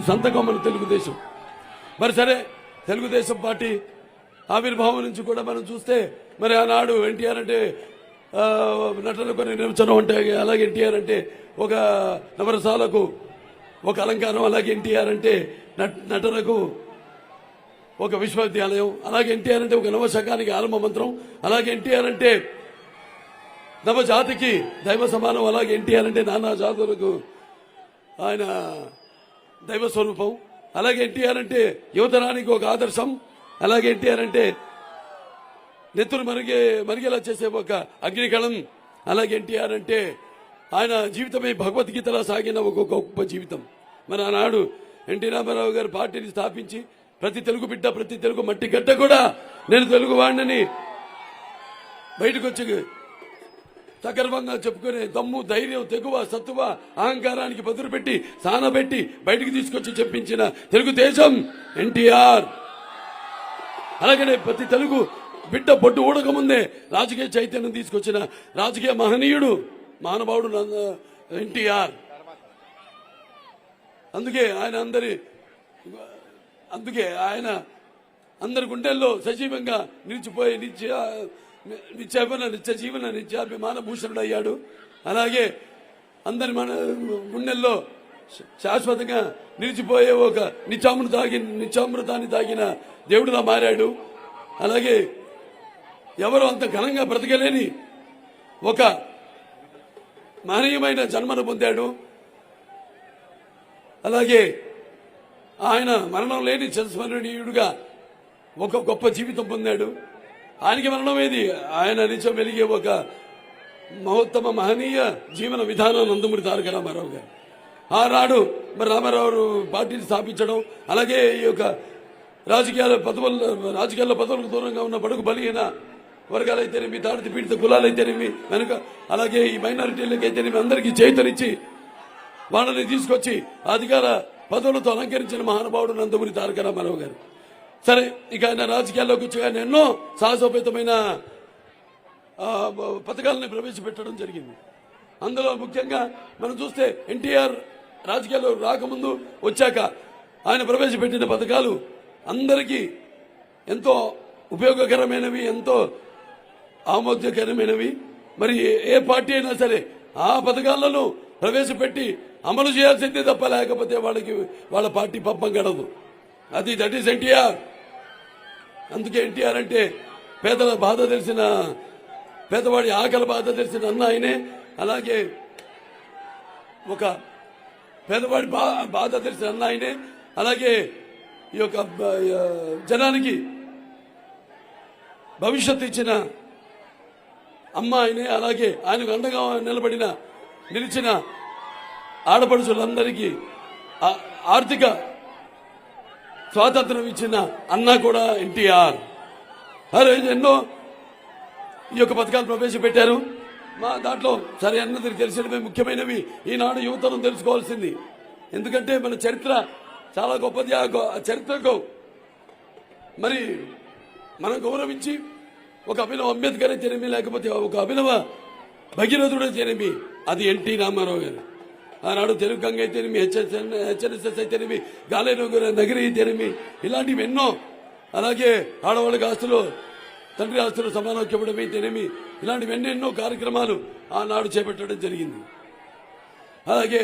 సంతకం మన తెలుగుదేశం. మరి సరే, తెలుగుదేశం పార్టీ ఆవిర్భావం నుంచి కూడా మనం చూస్తే, మరి ఆనాడు ఎన్టీఆర్ అంటే నటనకు నిర్వచనం అంటే, అలాగే ఎన్టీఆర్ అంటే ఒక నవరసాలకు ఒక అలంకారం, అలాగే ఎన్టీఆర్ అంటే నటనకు ఒక విశ్వవిద్యాలయం, అలాగే ఎన్టీఆర్ అంటే ఒక నవశకానికి ఆరంభ మంత్రం, అలాగే ఎన్టీఆర్ అంటే నవజాతికి దైవ సమానం, అలాగే ఎన్టీఆర్ అంటే నానా జాతులకు ఆయన దైవ స్వరూపం, అలాగే ఎన్టీఆర్ అంటే యువతరానికి ఒక ఆదర్శం, అలాగే ఎన్టీఆర్ అంటే నెత్తులు మరిగేలా చేసే ఒక అగ్నికళం, అలాగే ఎన్టీఆర్ అంటే ఆయన జీవితమే భగవద్గీతలా సాగిన ఒక గొప్ప జీవితం. మరి ఆనాడు ఎన్టీ రామారావు గారు పార్టీని స్థాపించి, ప్రతి తెలుగు బిడ్డ, ప్రతి తెలుగు మట్టి గడ్డ కూడా నేను తెలుగు వాడిని బయటకు వచ్చి సగర్వంగా చెప్పుకునే దమ్ము, ధైర్యం, తెగువ, సత్తువ, అహంకారానికి బదులు పెట్టి సానబెట్టి బయటికి తీసుకొచ్చి చెప్పించిన తెలుగుదేశం ఎన్టీఆర్. అలాగనే ప్రతి తెలుగు బిడ్డ బొడ్డు ఊడకముందే రాజకీయ చైతన్యం తీసుకొచ్చిన రాజకీయ మహనీయుడు, మహానుభావుడు ఎన్టీఆర్. అందుకే ఆయన అందరి గుండెల్లో సజీవంగా నిలిచిపోయి నిత్యాభిమాన భూషణుడు అయ్యాడు. అలాగే అందరి మన గుండెల్లో శాశ్వతంగా నిలిచిపోయే ఒక నిత్యామృతాన్ని తాగిన దేవుడిలా మారాడు. అలాగే ఎవరు అంత ఘనంగా బ్రతకలేని ఒక మహనీయమైన జన్మను పొందాడు. అలాగే ఆయన మరణం లేని చిరస్మరణీయుడుగా ఒక గొప్ప జీవితం పొందాడు. ఆయనకి మరణం ఏది, ఆయన నిత్యం వెలిగే ఒక మహోత్తమ మహనీయ జీవన విధానం నందమూరి తారక రామారావు గారు. ఆనాడు మరి రామారావు పార్టీని స్థాపించడం, అలాగే ఈ యొక్క రాజకీయాల పదవులకు దూరంగా ఉన్న బడుగు బలిహీన వర్గాలైతేనేమి, దాడిత పీడిత కులాలైతేనేమి వెనుక, అలాగే ఈ మైనారిటీలకైతేనేమి అందరికీ చేతనిచ్చి వాళ్ళని తీసుకొచ్చి అధికార పదవులతో అలంకరించిన మహానుభావుడు నందమూరి తారక రామారావు గారు. సరే, ఇక ఆయన రాజకీయాల్లోకి వచ్చి ఆయన ఎన్నో సాహసోపేతమైన పథకాలను ప్రవేశపెట్టడం జరిగింది. అందులో ముఖ్యంగా మనం చూస్తే ఎన్టీఆర్ రాజకీయాల్లో రాకముందు వచ్చాక ఆయన ప్రవేశపెట్టిన పథకాలు అందరికీ ఎంతో ఉపయోగకరమైనవి, ఎంతో ఆమోదకరమైనవి. మరి ఏ పార్టీ అయినా సరే ఆ పథకాలను ప్రవేశపెట్టి అమలు చేయాల్సిందే తప్ప, లేకపోతే వాళ్ళ పార్టీ పప్పం గడదు. That is NTR. అందుకే ఎన్టీఆర్ అంటే పేదల బాధ తెలిసిన, పేదవాడి ఆకలి బాధ తెలిసిన అన్న ఆయనే. అలాగే ఒక పేదవాడి బాధ తెలిసిన అన్న ఆయనే. అలాగే ఈ యొక్క జనానికి భవిష్యత్తు ఇచ్చిన అమ్మ ఆయనే. అలాగే ఆయనకు అండగా నిలిచిన ఆడపడుచులందరికీ ఆర్థిక స్వాతంత్రం ఇచ్చిన అన్న కూడా ఎన్టీఆర్. ఎన్నో ఈ యొక్క పథకాలు ప్రవేశపెట్టారు. మా దాంట్లో సరే అన్నది తెలిసినవి ముఖ్యమైనవి ఈనాడు యువతరం తెలుసుకోవాల్సింది. ఎందుకంటే మన చరిత్ర చాలా గొప్పది. ఆ చరిత్రకు మరి మనం గౌరవించి ఒక అభినవ అంబేద్కర్ అయితేనేమి, లేకపోతే ఒక అభినవ భగీరథుడు అయితేనేమి, అది ఎన్టీ రామారావు గారు. ఆనాడు తెలుగు గంగ అయితేనేమి, హెచ్ఎన్ఎస్ఎస్ అయితేనేమి, గాలేరు నగరి అయితేనేమి, ఇలాంటివి ఎన్నో. అలాగే ఆడవాళ్ళకి ఆస్తులు, తండ్రి ఆస్తులు సమానోక్యం ఇవ్వడం అయితేనేమి, ఇలాంటివి ఎన్నెన్నో కార్యక్రమాలు ఆనాడు చేపట్టడం జరిగింది. అలాగే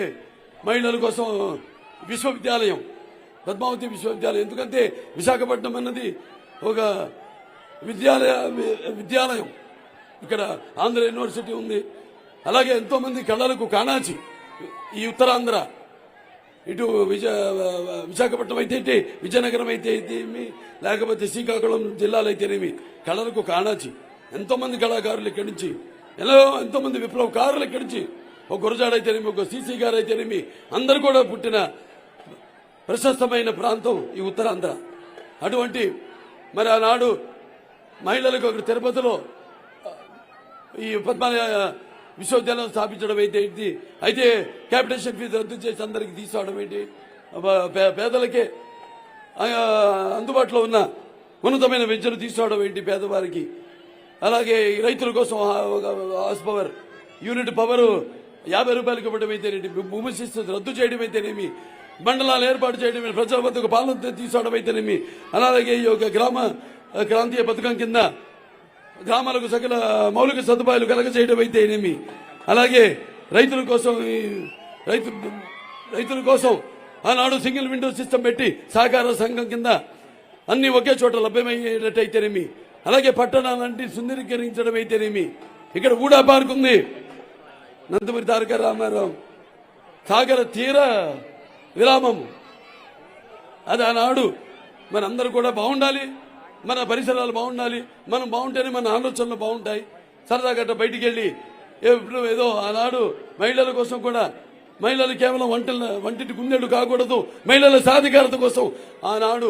మహిళల కోసం విశ్వవిద్యాలయం, పద్మావతి విశ్వవిద్యాలయం. ఎందుకంటే విశాఖపట్నం అన్నది ఒక విద్యాలయం. ఇక్కడ ఆంధ్ర యూనివర్సిటీ ఉంది. అలాగే ఎంతో మంది కళలకు కాణాచి ఈ ఉత్తరాంధ్ర, ఇటు విశాఖపట్నం అయితే, విజయనగరం అయితే, లేకపోతే శ్రీకాకుళం జిల్లాలు అయితేనేమి, కళలకు కాణాచి. ఎంతో మంది కళాకారులు ఇక్కడి నుంచి, ఎంతో మంది విప్లవకారులు ఇక్కడి నుంచి, ఒక గురజాడ అయితేనేమి, ఒక సిసి గారు అయితేనేమి, అందరూ కూడా పుట్టిన ప్రశస్తమైన ప్రాంతం ఈ ఉత్తరాంధ్ర. అటువంటి మరి ఆనాడు మహిళలకు ఒక తిరుపతిలో ఈ విశ్వవిద్యాలయం స్థాపించడం అయితే క్యాపిటేషన్ ఫీజు రద్దు చేసి అందరికి తీసుకోవడం ఏంటి, పేదలకే అందుబాటులో ఉన్న ఉన్నతమైన విద్యను తీసుకోవడం ఏంటి పేదవారికి. అలాగే రైతుల కోసం హార్స్ పవర్ యూనిట్ పవర్ 50 రూపాయలకి ఇవ్వడం అయితేనేమి, భూమి శిస్తు రద్దు చేయడం అయితేనేమి, మండలాలు ఏర్పాటు చేయడం, ప్రజల వద్దకు పాలన తీసుకోవడం అయితేనేమి, అలాగే ఈ యొక్క క్రాంతీయ పథకం కింద గ్రామాలకు సకల మౌలిక సదుపాయాలు కలగజేయడం అయితేనేమి, అలాగే రైతుల కోసం ఆనాడు సింగిల్ విండో సిస్టమ్ పెట్టి సహకార సంఘం కింద అన్ని ఒకే చోట లభ్యమయ్యేటట్టయితేనేమి, అలాగే పట్టణాలంటే సుందరీకరించడం అయితేనేమి. ఇక్కడ ఊడా పార్క్ ఉంది, నందమూరి తారక రామారావు సాగర తీర విరామం. అది ఆనాడు మనందరూ కూడా బాగుండాలి, మన పరిసరాలు బాగుండాలి, మనం బాగుంటేనే మన ఆలోచనలు బాగుంటాయి. సరదాగట్ట బయటికి వెళ్ళి ఏదో ఆనాడు మహిళల కోసం కూడా, మహిళలు కేవలం వంటింటి గుండెలు కాకూడదు, మహిళల సాధికారత కోసం ఆనాడు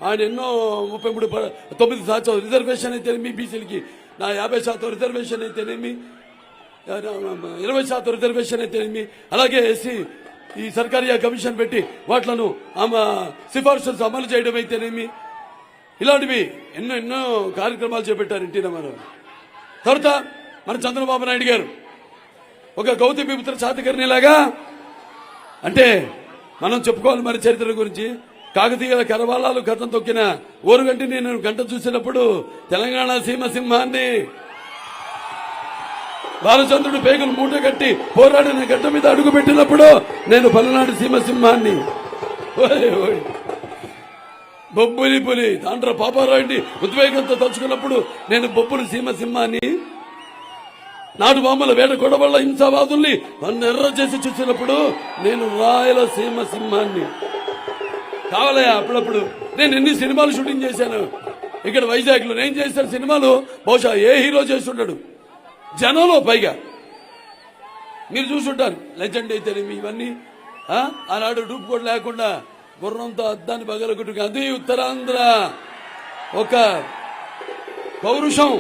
ఆయన ఎన్నో 39% రిజర్వేషన్ అయితేనేమి, బీసీలకి 50% రిజర్వేషన్ అయితేనేమి, 20% రిజర్వేషన్ అయితేనేమి, అలాగే ఎస్సీ ఈ సర్కారీ కమిషన్ పెట్టి వాట్లను సిఫార్సులు అమలు చేయడం అయితేనేమి, ఇలాంటివి ఎన్నో ఎన్నో కార్యక్రమాలు చేపట్టారు ఎన్టీ రామారావు. తర్వాత మన చంద్రబాబు నాయుడు గారు ఒక గౌతమిపుత్ర శాతకర్ణిలాగా, అంటే మనం చెప్పుకోవాలి మరి చరిత్ర గురించి. కాకతీయుల కరవాలాలు కథం తొక్కిన ఓరుగంటి నేను గంట చూసినప్పుడు తెలంగాణ సీమ సింహాన్ని బాలచంద్రుడు పేగులు మూట కట్టి పోరాడిన గడ్డ మీద అడుగు పెట్టినప్పుడు నేను పలనాడు సీమ సింహాన్ని, బొబ్బులి పులి దాంట్లో పాపారాయుడిని ఉద్వేగంతో తలుచుకున్నప్పుడు నేను బొబ్బులి సీమ సింహాన్ని, నాటు బాంబుల వేట గొడవల హింసావాదుల్ని నన్ను ఎర్ర చేసి చూసినప్పుడు నేను రాయలసీమ సింహాన్ని. కావాలయా అప్పుడప్పుడు నేను ఎన్ని సినిమాలు షూటింగ్ చేశాను ఇక్కడ వైజాగ్ లో. నేను చేసిన సినిమాలు బహుశా ఏ హీరో చేస్తుంటాడు జనంలో. పైగా మీరు చూసుంటారు లెజెండ్ అయితేనేమి ఇవన్నీ. ఆనాడు డూప్ కూడా లేకుండా గుర్రంతో అద్దాన్ని పగలగొట్టుకు, అది ఉత్తరాంధ్ర ఒక పౌరుషం.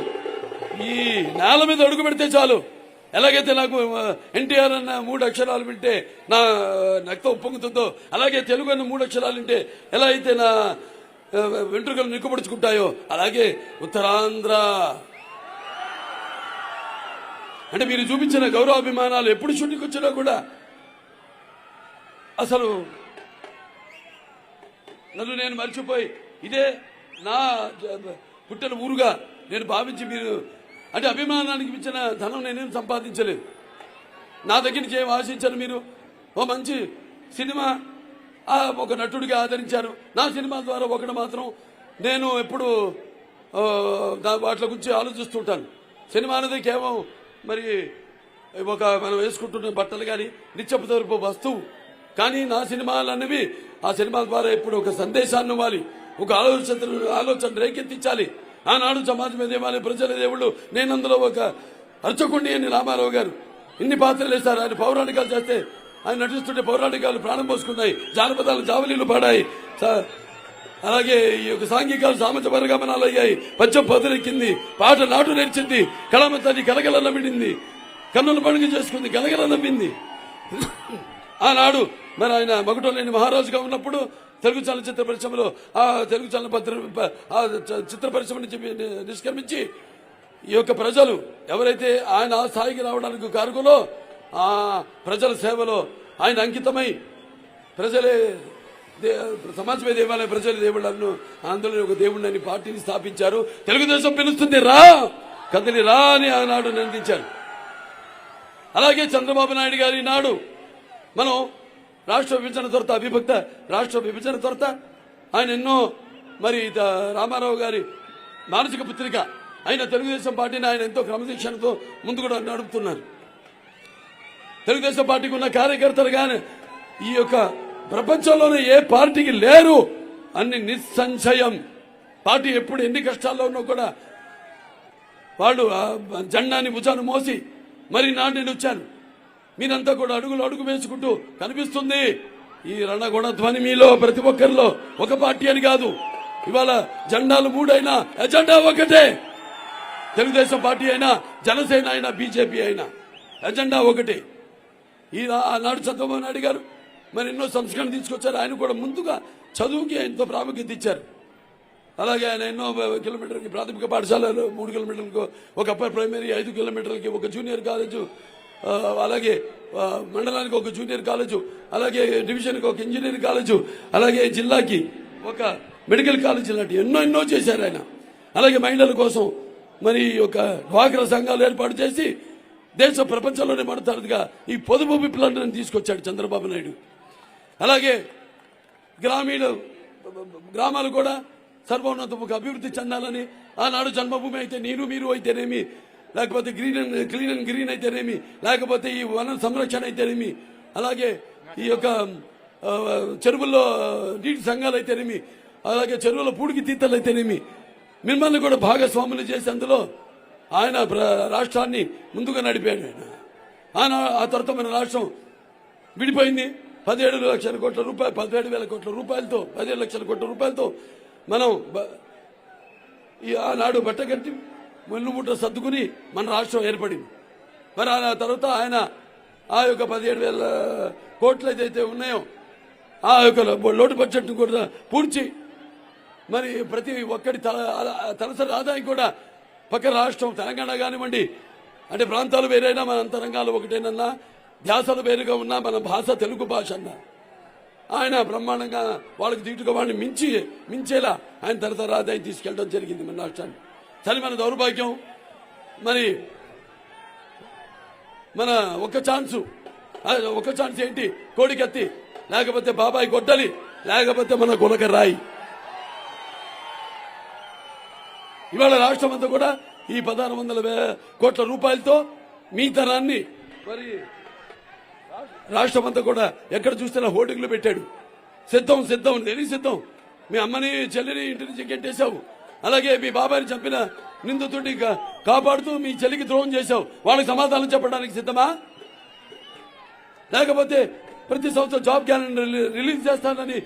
ఈ నేల మీద అడుగు పెడితే చాలు. ఎలాగైతే నాకు ఎన్టీఆర్ అన్న 3 అక్షరాలు వింటే నా రక్తం ఉప్పొంగుతుందో, అలాగే తెలుగు అన్న 3 అక్షరాలు వింటే ఎలా అయితే నా వెంట్రుకలు నిక్కుపడుచుకుంటాయో, అలాగే ఉత్తరాంధ్ర అంటే మీరు చూపించిన గౌరవాభిమానాలు ఎప్పుడు షూటింగ్ వచ్చినా కూడా అసలు నన్ను నేను మర్చిపోయి ఇదే నా పుట్టిన ఊరుగా నేను భావించి, మీరు అంటే అభిమానానికి ఇచ్చిన ధనం నేనేం సంపాదించలేదు, నా దగ్గర నుంచి ఏం ఆశించారు. మీరు ఓ మంచి సినిమా ఒక నటుడిగా ఆదరించారు. నా సినిమా ద్వారా ఒకటి మాత్రం నేను ఎప్పుడు వాటి గురించి ఆలోచిస్తుంటాను. సినిమా అనేది కేవలం మరి ఒక మనం వేసుకుంటున్న బట్టలు కానీ నిత్యపు వస్తువు కానీ, నా సినిమాలు అనేవి ఆ సినిమా ద్వారా ఎప్పుడు ఒక సందేశాన్ని ఇవ్వాలి, ఒక ఆలోచన రేకెత్తించాలి. ఆనాడు సమాజమే దేవాలి, ప్రజల దేవుళ్ళు. నేను అందులో ఒక అర్చకుండి అని రామారావు గారు ఇన్ని పాత్రలు వేస్తారు. ఆయన పౌరాణికాలు చేస్తే ఆయన నటిస్తుంటే పౌరాణికాలు ప్రాణం పోసుకున్నాయి, జానపదాలు జావలీలు పాడాయి, అలాగే ఈ యొక్క సాంఘికాలు సామాజ పరిగమనాలు అయ్యాయి, పచ్చం పదులెక్కింది, పాట నాటు నేర్చింది, కళామతాన్ని గలగల నమ్మిడింది, కన్నుల పండుగ చేసుకుంది, గలగల నమ్మింది. ఆనాడు మరి ఆయన మగుటోలేని మహారాజుగా ఉన్నప్పుడు తెలుగు చలనచిత్ర పరిశ్రమలో ఆ తెలుగు చిత్ర పరిశ్రమ నుంచి నిష్క్రమించి ఈ యొక్క ప్రజలు ఎవరైతే ఆయన ఆ స్థాయికి రావడానికి కారకులో ఆ ప్రజల సేవలో ఆయన అంకితమై ప్రజలే సమాజమే దేవాలయ ప్రజల దేవుళ్ళను అందులో ఒక దేవుడిని పార్టీని స్థాపించారు. తెలుగుదేశం పిలుస్తుంది రా కదిలి రా అని ఆనాడు నిందించారు. అలాగే చంద్రబాబు నాయుడు గారి నాడు మనం రాష్ట్ర విభజన తొరత అవిభక్త రాష్ట్ర విభజన తొరత ఆయన ఎన్నో మరి రామారావు గారి మానసిక పుత్రిక ఆయన తెలుగుదేశం పార్టీని ఆయన ఎంతో క్రమశిక్షణతో ముందు కూడా నడుపుతున్నారు. తెలుగుదేశం పార్టీకి ఉన్న కార్యకర్తలు కానీ ఈ యొక్క ప్రపంచంలోనే ఏ పార్టీకి లేరు అన్ని నిస్సంశయం. పార్టీ ఎప్పుడు ఎన్ని కష్టాల్లో ఉన్నా కూడా వాళ్ళు జెండాని భుజాన్ని మోసి మరి నాటి వచ్చాను. మీరంతా కూడా అడుగు వేసుకుంటూ కనిపిస్తుంది. ఈ రణగుణ ధ్వని మీలో ప్రతి ఒక్కరిలో ఒక పార్టీ అని కాదు. ఇవాళ జెండాలు 3 అయినా ఎజెండా ఒకటే. తెలుగుదేశం పార్టీ అయినా, జనసేన అయినా, బీజేపీ అయినా ఎజెండా ఒకటే. ఈ ఆనాడు చంద్రబాబు నాయుడు గారు మరి ఎన్నో సంస్కరణ తీసుకొచ్చారు. ఆయన కూడా ముందుగా చదువుకి ఎంతో ప్రాముఖ్యత ఇచ్చారు. అలాగే ఆయన ఎన్నో కిలోమీటర్కి ప్రాథమిక పాఠశాలలు 3 కిలోమీటర్లకు ఒక అప్పర్ ప్రైమరీ, 5 కిలోమీటర్లకి ఒక జూనియర్ కాలేజు, అలాగే మండలానికి ఒక జూనియర్ కాలేజు, అలాగే డివిజన్కి ఒక ఇంజనీరింగ్ కాలేజు, అలాగే జిల్లాకి ఒక మెడికల్ కాలేజీ లాంటి ఎన్నో చేశారు ఆయన. అలాగే మహిళల కోసం మరి ఒక డ్వాక్రా సంఘాలు ఏర్పాటు చేసి దేశ ప్రపంచంలోనే మొదటిసారిగా ఈ పొదుపు విప్లవాన్ని తీసుకొచ్చాడు చంద్రబాబు నాయుడు. అలాగే గ్రామాలు కూడా సర్వోన్నతముగా అభివృద్ధి చెందాలని ఆనాడు జన్మభూమి అయితే మీరు అయితేనేమి, లేకపోతే క్లీన్ అండ్ గ్రీన్ అయితేనేమి, లేకపోతే ఈ వన సంరక్షణ అయితేనేమి, అలాగే ఈ యొక్క చెరువుల్లో నీటి సంఘాలు అయితేనేమి, అలాగే చెరువుల పూడికి తీతలు అయితేనేమి, మిమ్మల్ని కూడా భాగస్వాములు చేసి అందులో ఆయన రాష్ట్రాన్ని ముందుగా నడిపాడు. ఆయన ఆ తర్వాత మన రాష్ట్రం విడిపోయింది. 17 లక్షల కోట్ల రూపాయలు, 17,000 కోట్ల రూపాయలతో, 17 లక్షల కోట్ల రూపాయలతో మనం ఆనాడు బట్టగట్టి ముళ్ళు ముట్ట సర్దుకుని మన రాష్ట్రం ఏర్పడింది. మరి ఆ తర్వాత ఆయన ఆ యొక్క 17,000 కోట్లు ఏదైతే ఉన్నాయో ఆ యొక్క లోటు బడ్జెట్ను కూడా పూడ్చి మరి ప్రతి ఒక్కరి తలసరి ఆదాయం కూడా పక్క రాష్ట్రం తెలంగాణ కానివ్వండి, అంటే ప్రాంతాలు వేరైనా మన అంతరంగాలు ఒకటేనన్నా, ధ్యాసలు వేరుగా ఉన్నా మన భాష తెలుగు భాష అన్నా ఆయన బ్రహ్మాండంగా వాళ్ళకి దీటుగా వాళ్ళని మించేలా ఆయన తరతర ఆదాయం తీసుకెళ్ళడం జరిగింది మన రాష్ట్రాన్ని. సరే, మన దౌర్భాగ్యం మరి మన ఒక ఛాన్స్ ఏంటి? కోడికత్తి, లేకపోతే బాబాయ్ గొడ్డలి, లేకపోతే మన గులక రాయి. ఇవాళ రాష్ట్రం అంతా కూడా ఈ 1,600 కోట్ల రూపాయలతో మీ తరాన్ని మరి రాష్ట్రం అంతా కూడా ఎక్కడ చూస్తున్నా హోర్డింగ్లు పెట్టాడు. సిద్ధం సిద్ధం, మీ అమ్మని చెల్లిని ఇంటి నుంచి గెంటేశావు, అలాగే మీ బాబాయిని చంపిన నిందితుడిని కాపాడుతూ మీ చెల్లికి ద్రోహం చేశావు. వాళ్ళకి సమాధానం చెప్పడానికి సిద్ధమా? లేకపోతే ప్రతి సంవత్సరం జాబ్ క్యాలెండర్ రిలీజ్ చేస్తానని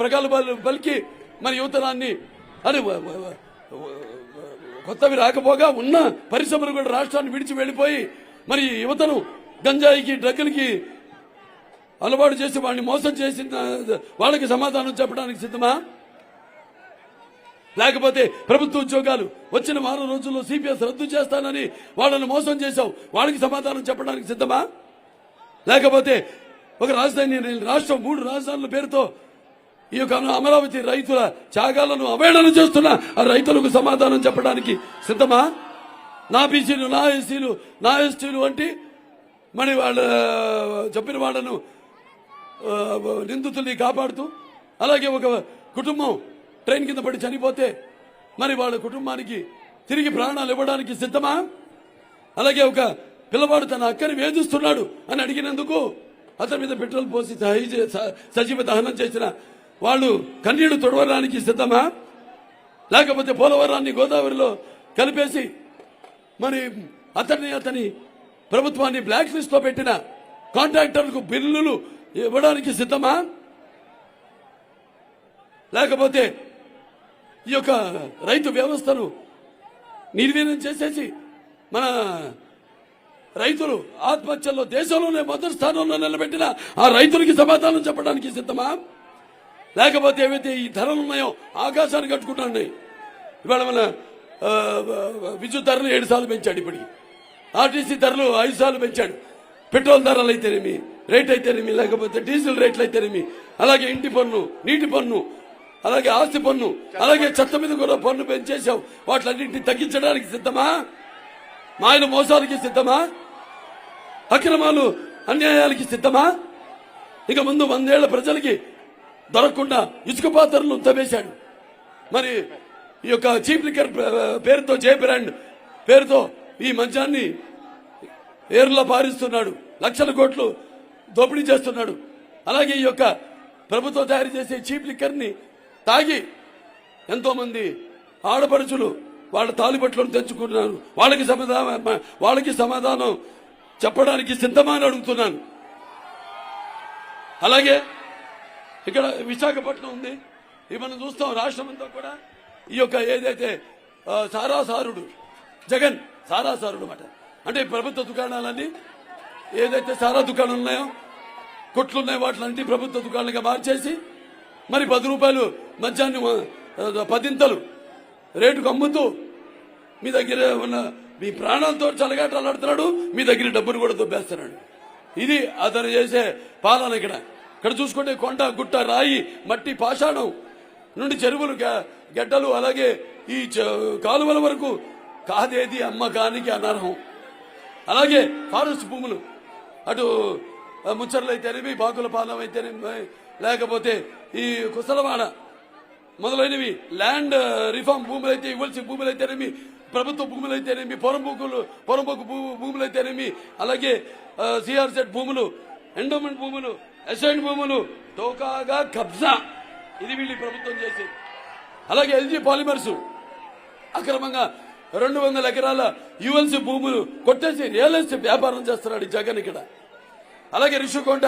ప్రగల్భాలు పలికి మరి యువతరాన్ని అని కొత్తవి రాకపోగా ఉన్న పరిశ్రమలు కూడా రాష్ట్రాన్ని విడిచి వెళ్లిపోయి మరి యువతను గంజాయికి డ్రగ్గులకి అలవాటు చేసి వాడిని మోసం చేసిన వాళ్ళకి సమాధానం చెప్పడానికి సిద్ధమా? లేకపోతే ప్రభుత్వ ఉద్యోగాలు వచ్చిన వారం రోజుల్లో సిపిఎస్ రద్దు చేస్తానని వాళ్ళని మోసం చేశావు, వాళ్ళకి సమాధానం చెప్పడానికి సిద్ధమా? లేకపోతే ఒక రాజధాని రాష్ట్రం 3 రాజధానుల పేరుతో ఈ యొక్క అమరావతి రైతుల త్యాగాలను అవహేళన చేస్తున్న ఆ రైతులకు సమాధానం చెప్పడానికి సిద్ధమా? నా బీసీలు, నా ఎస్సీలు, నా ఎస్టీలు అంటే మరి వాళ్ళ చెప్పిన వాళ్ళను నిందితుల్ని కాపాడుతూ, అలాగే ఒక కుటుంబం ట్రైన్ కింద పడి చనిపోతే మరి వాళ్ళ కుటుంబానికి తిరిగి ప్రాణాలు ఇవ్వడానికి సిద్ధమా? అలాగే ఒక పిల్లవాడు తన అక్కని వేధిస్తున్నాడు అని అడిగినందుకు అతని మీద పెట్రోల్ పోసి సజీవ దహనం చేసిన వాళ్ళు కన్నీళ్లు తొడవడానికి సిద్ధమా? లేకపోతే పోలవరాన్ని గోదావరిలో కలిపేసి మరి అతని ప్రభుత్వాన్ని బ్లాక్ లిస్ట్ లో పెట్టిన కాంట్రాక్టర్లకు బిల్లులు ఇవ్వడానికి సిద్ధమా? లేకపోతే ఈ యొక్క రైతు వ్యవస్థను నిర్వీర్యం చేసేసి మన రైతులు ఆత్మహత్యల్లో దేశంలోనే మొదటి స్థానంలో నిలబెట్టిన ఆ రైతులకి సమాధానం చెప్పడానికి సిద్ధమా? లేకపోతే ఏవైతే ఈ ధరలు ఉన్నాయో ఆకాశాన్ని కట్టుకుంటున్నాయి. ఇవాళ మన విద్యుత్ ధరలు 7 సార్లు పెంచాడు, ఇప్పటికి ఆర్టీసీ ధరలు 5 సార్లు పెంచాడు. పెట్రోల్ ధరలు అయితేనేమి, రేట్ అయితేనేమి, లేకపోతే డీజిల్ రేట్లు అయితేనేమి, అలాగే ఇంటి పన్ను, నీటి పన్ను, అలాగే ఆస్తి పన్ను, అలాగే చెత్త మీద కూడా పన్ను పెంచేశావు. వాటిలన్నింటినీ తగ్గించడానికి సిద్ధమా? మాయల మోసాలకి సిద్ధమా? అక్రమాలు అన్యాయాలకి సిద్ధమా? ఇక ముందు 100 ఏళ్ల ప్రజలకి దొరకకుండా ఇసుక పాత్రలను తవ్వేశాడు. మరి ఈ యొక్క చీప్ లిక్కర్ పేరుతో, జే బ్రాండ్ పేరుతో ఈ మద్యాన్ని ఏరులా పారిస్తున్నాడు, లక్షల కోట్లు దోపిడీ చేస్తున్నాడు. అలాగే ఈ యొక్క ప్రభుత్వం తయారు చేసే చీప్ లిక్కర్ ని తాగి ఎంతో మంది ఆడపడుచులు వాళ్ళ తాలిబట్లను తెచ్చుకున్నారు. వాళ్ళకి సమాధానం చెప్పడానికి సిద్ధమా అని అడుగుతున్నాను. అలాగే ఇక్కడ విశాఖపట్నం ఉంది, ఇది మనం చూస్తాం. రాష్ట్రం అంతా కూడా ఈ యొక్క ఏదైతే సారాసారుడు జగన్ సారాసారుడు మాట, అంటే ప్రభుత్వ దుకాణాలన్నీ ఏదైతే సారా దుకాణాలు ఉన్నాయో, కొట్లున్నాయో వాటిలన్నీ ప్రభుత్వ దుకాణాలుగా మార్చేసి మరి 10 రూపాయలు మద్యాన్ని 10 రేటుకు అమ్ముతూ మీ దగ్గర ఉన్న మీ ప్రాణాలతో చలగాటలు ఆడుతున్నాడు, మీ దగ్గర డబ్బును కూడా దొబ్బేస్తున్నాడు. ఇది అతను చేసే పాలన. ఇక్కడ చూసుకుంటే కొండ, గుట్ట, రాయి, మట్టి, పాషాణం నుండి చెరువులు, గడ్డలు, అలాగే ఈ కాలువల వరకు కాదేది అమ్మకానికి అనర్హం. అలాగే ఫారెస్ట్ భూములు, అటు ముచ్చర్లు అయితేనేమి, బాకుల పాలెం అయితేనేమి, లేకపోతే ఈ కుసలవాడ మొదలైనవి ల్యాండ్ రిఫార్మ్ భూములు అయితే ఇవ్వాల్సిన భూములు అయితేనేమి, ప్రభుత్వ భూములు అయితేనేమి, పొరంబోకు భూములు అయితేనేమి, అలాగే సిఆర్సెట్ భూములు, ఎండోమెంట్ భూములు, అసైన్ భూములు టోకాగా కబ్జా, ఇది వీళ్ళు ప్రభుత్వం చేసేది. అలాగే ఎల్జీ పాలిమర్స్ అక్రమంగా 200 ఎకరాల యుఎల్సీ భూములు కొట్టేసి రియల్ ఎస్టేట్ వ్యాపారం చేస్తున్నాడు జగన్ ఇక్కడ. అలాగే రిషికొండ,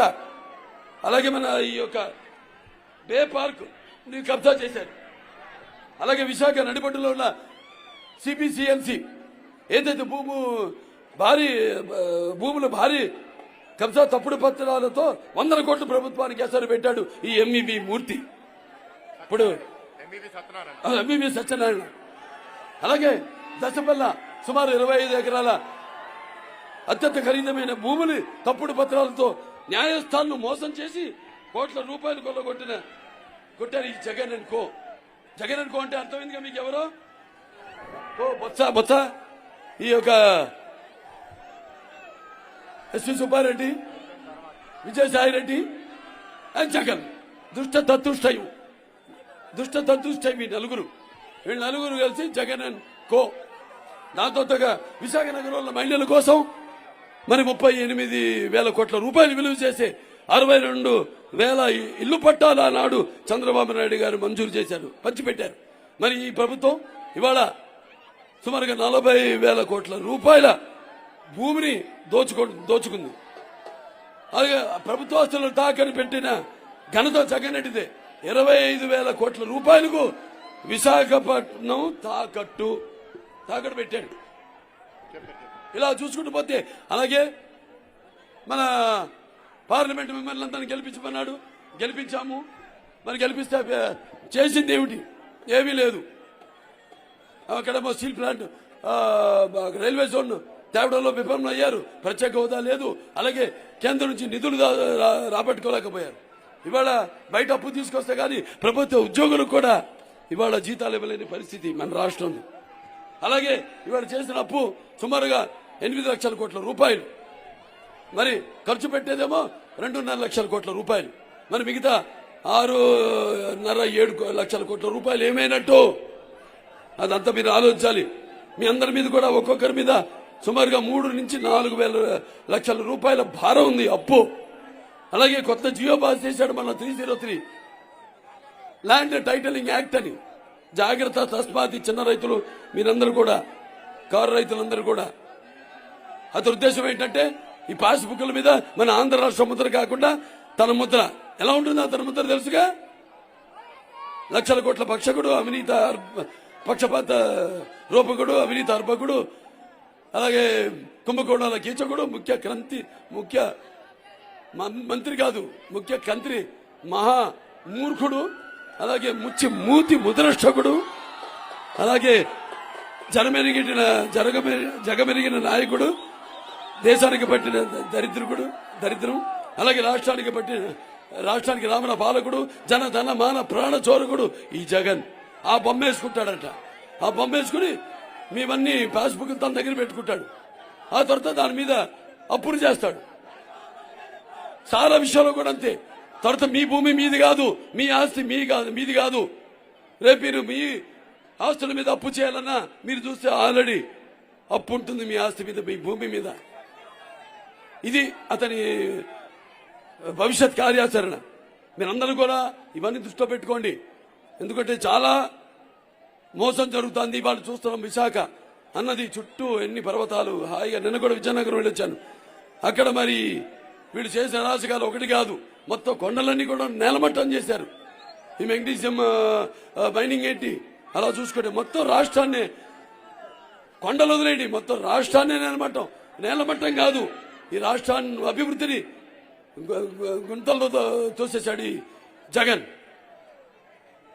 అలాగే మన ఈ యొక్క బే పార్క్ కబ్జా చేశారు. అలాగే విశాఖ నడిబొడ్డులో ఉన్న సిబిసిఎన్సి ఏదైతే భారీ భూములు భారీ కబ్జా తప్పుడు పత్రాలతో 100 కోట్ల ప్రభుత్వానికి ఎసరు పెట్టాడు ఈ ఎంఈవి మూర్తి. ఇప్పుడు ఎంఈవి సత్యనారాయణ. అలాగే దశపల్ల సుమారు 25 ఎకరాల అత్యంత ఖరీదమైన భూములు తప్పుడు పత్రాలతో న్యాయస్థానం మోసం చేసి కోట్ల రూపాయలు కొట్టారు ఈ Jagan and co. Jagan and co అంటే అర్థమైందిగా మీకు ఎవరో? బొత్స ఈ యొక్క ఎస్వి సుబ్బారెడ్డి, విజయసాయి రెడ్డి అండ్ జగన్ దుష్ట తత్తుష్టయం వీళ్ళు నలుగురు కలిసి జగన్ అండ్ కో. దాంతో విశాఖ నగరంలో మహిళల కోసం మరి 38,000 కోట్ల రూపాయలు విలువ చేసే 62,000 ఇల్లు పట్టాలు ఆనాడు చంద్రబాబు నాయుడు గారు మంజూరు చేశారు, పంచిపెట్టారు. మరి ఈ ప్రభుత్వం ఇవాళ సుమారుగా 40,000 కోట్ల రూపాయల భూమిని దోచుకుంది. అలాగే ప్రభుత్వ ఆస్తులను తాకని పెట్టిన ఘనత జగన్ రెడ్డిదే. 25,000 కోట్ల రూపాయలకు విశాఖపట్నం తాకట్టు పెట్టాడు. ఇలా చూసుకుంటూ పోతే అలాగే మన పార్లమెంట్ మెంబర్లందరినీ గెలిపించమన్నాడు, గెలిపించాము. మరి గెలిపిస్తే చేసింది ఏమిటి? ఏమీ లేదు. అక్కడ స్టీల్ ప్లాంట్, రైల్వే జోన్ తేవడంలో విఫలం అయ్యారు. ప్రత్యేక హోదా లేదు. అలాగే కేంద్రం నుంచి నిధులు రాబట్టుకోలేకపోయారు. ఇవాళ బయట అప్పు తీసుకొస్తే కానీ ప్రభుత్వ ఉద్యోగులకు కూడా ఇవాళ జీతాలు ఇవ్వలేని పరిస్థితి మన రాష్ట్రంలో. అలాగే ఇవాళ చేసిన అప్పు సుమారుగా 8 లక్షల కోట్ల రూపాయలు. మరి ఖర్చు పెట్టేదేమో 2.5 లక్షల కోట్ల రూపాయలు. మరి మిగతా 6.5-7 లక్షల కోట్ల రూపాయలు ఏమైనట్టు? అదంతా మీరు ఆలోచించాలి. మీ అందరి మీద కూడా ఒక్కొక్కరి మీద సుమారుగా 3 నుంచి 4 లక్షల రూపాయల భారం ఉంది అప్పు. అలాగే కొత్త జియో పాస్ చేశాడు మన 303 ల్యాండ్ టైటిలింగ్ యాక్ట్ అని. జాగ్రత్త, తస్మాత్ చిన్న రైతులు మీరందరూ కూడా, కారు రైతులందరూ కూడా. అతని ఉద్దేశం ఏంటంటే ఈ పాస్బుక్ల మీద మన ఆంధ్ర రాష్ట్ర ముద్ర కాకుండా తన ముద్ర ఎలా ఉంటుందో అతని ముద్ర తెలుసుగా. లక్షల కోట్ల పక్షకుడు, అవినీత పక్షపాత రూపకుడు, అవినీత అర్పకుడు, అలాగే కుంభకోణాల కీచకుడు, ముఖ్య మంత్రి కాదు, ముఖ్య కంత్రి, మహా మూర్ఖుడు, అలాగే మూతి ముద్రష్టకుడు, అలాగే జగమెరిగిన నాయకుడు, దేశానికి పట్టిన దరిద్రం, అలాగే రాష్ట్రానికి రామన పాలకుడు, జన మాన ప్రాణ చోరకుడు ఈ జగన్. ఆ బొమ్మ వేసుకుంటాడట. ఆ బొమ్మ వేసుకుని మేమన్నీ పాస్బుక్ తన దగ్గర పెట్టుకుంటాడు. ఆ తర్వాత దాని మీద అప్పులు చేస్తాడు. చాలా విషయాల్లో కూడా అంతే. తర్వాత మీ భూమి మీది కాదు, మీ ఆస్తి మీది కాదు. రేపు మీరు మీ ఆస్తుల మీద అప్పు చేయాలన్నా మీరు చూస్తే ఆల్రెడీ అప్పు ఉంటుంది మీ ఆస్తి మీద, మీ భూమి మీద. ఇది అతని భవిష్యత్ కార్యాచరణ. మీరందరూ కూడా ఇవన్నీ దృష్టిలో పెట్టుకోండి. ఎందుకంటే చాలా మోసం జరుగుతుంది. వాళ్ళు చూస్తున్నాం విశాఖ అన్నది చుట్టూ ఎన్ని పర్వతాలు. హాయిగా నిన్న కూడా విజయనగరం వెళ్ళొచ్చాను. అక్కడ మరి వీళ్ళు చేసిన అరాచకాలు ఒకటి కాదు, మొత్తం కొండలన్నీ కూడా నేలమట్టం చేశారు. ఈ మెగ్నీషియం మైనింగ్ ఏంటి అలా చూసుకుంటే మొత్తం రాష్ట్రాన్ని కొండలు వదిలేయండి, మొత్తం రాష్ట్రాన్ని నేలమట్టం కాదు. ఈ రాష్ట్రాన్ని అభివృద్ధిని గుంతల్లో తోసేశాడు ఈ జగన్.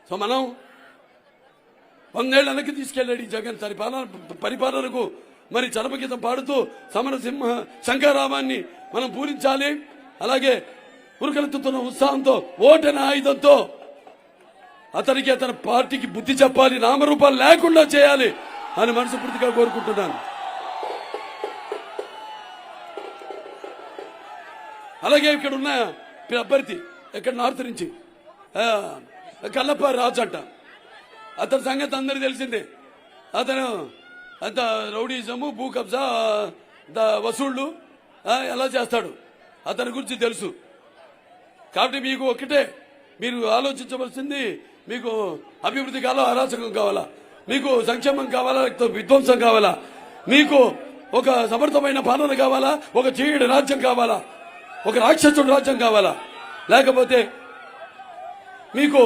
సో మనం 100 ఏళ్ల వెనక్కి తీసుకెళ్లాడు ఈ జగన్ పరిపాలనకు. మరి చరమగీతం పాడుతూ సమరసింహ శంకరామాన్ని మనం పూరించాలి. అలాగే ఉరకలెత్తుతున్న ఉత్సాహంతో, ఓటైన ఆయుధంతో అతనికి అతని పార్టీకి బుద్ధి చెప్పాలి, నామరూపాలు లేకుండా చేయాలి అని మనస్ఫూర్తిగా కోరుకుంటున్నాను. అలాగే ఇక్కడ ఉన్న అభ్యర్థి ఇక్కడ నార్త్ నుంచి కల్లప్ప రాజు అంట. అతని సంగతి అందరికీ తెలిసిందే. అతను అంత రౌడీజము, భూ కబ్జా, వసూళ్లు ఎలా చేస్తాడు అతని గురించి తెలుసు. కాబట్టి మీకు ఒక్కటే మీరు ఆలోచించవలసింది, మీకు అభివృద్ధి కావాలా, అరాచకం కావాలా, మీకు సంక్షేమం కావాలా, లేకపోతే విధ్వంసం కావాలా, మీకు ఒక సమర్థమైన పాలన కావాలా, ఒక చీడ రాజ్యం కావాలా, ఒక రాక్షసుడు రాజ్యం కావాలా, లేకపోతే మీకు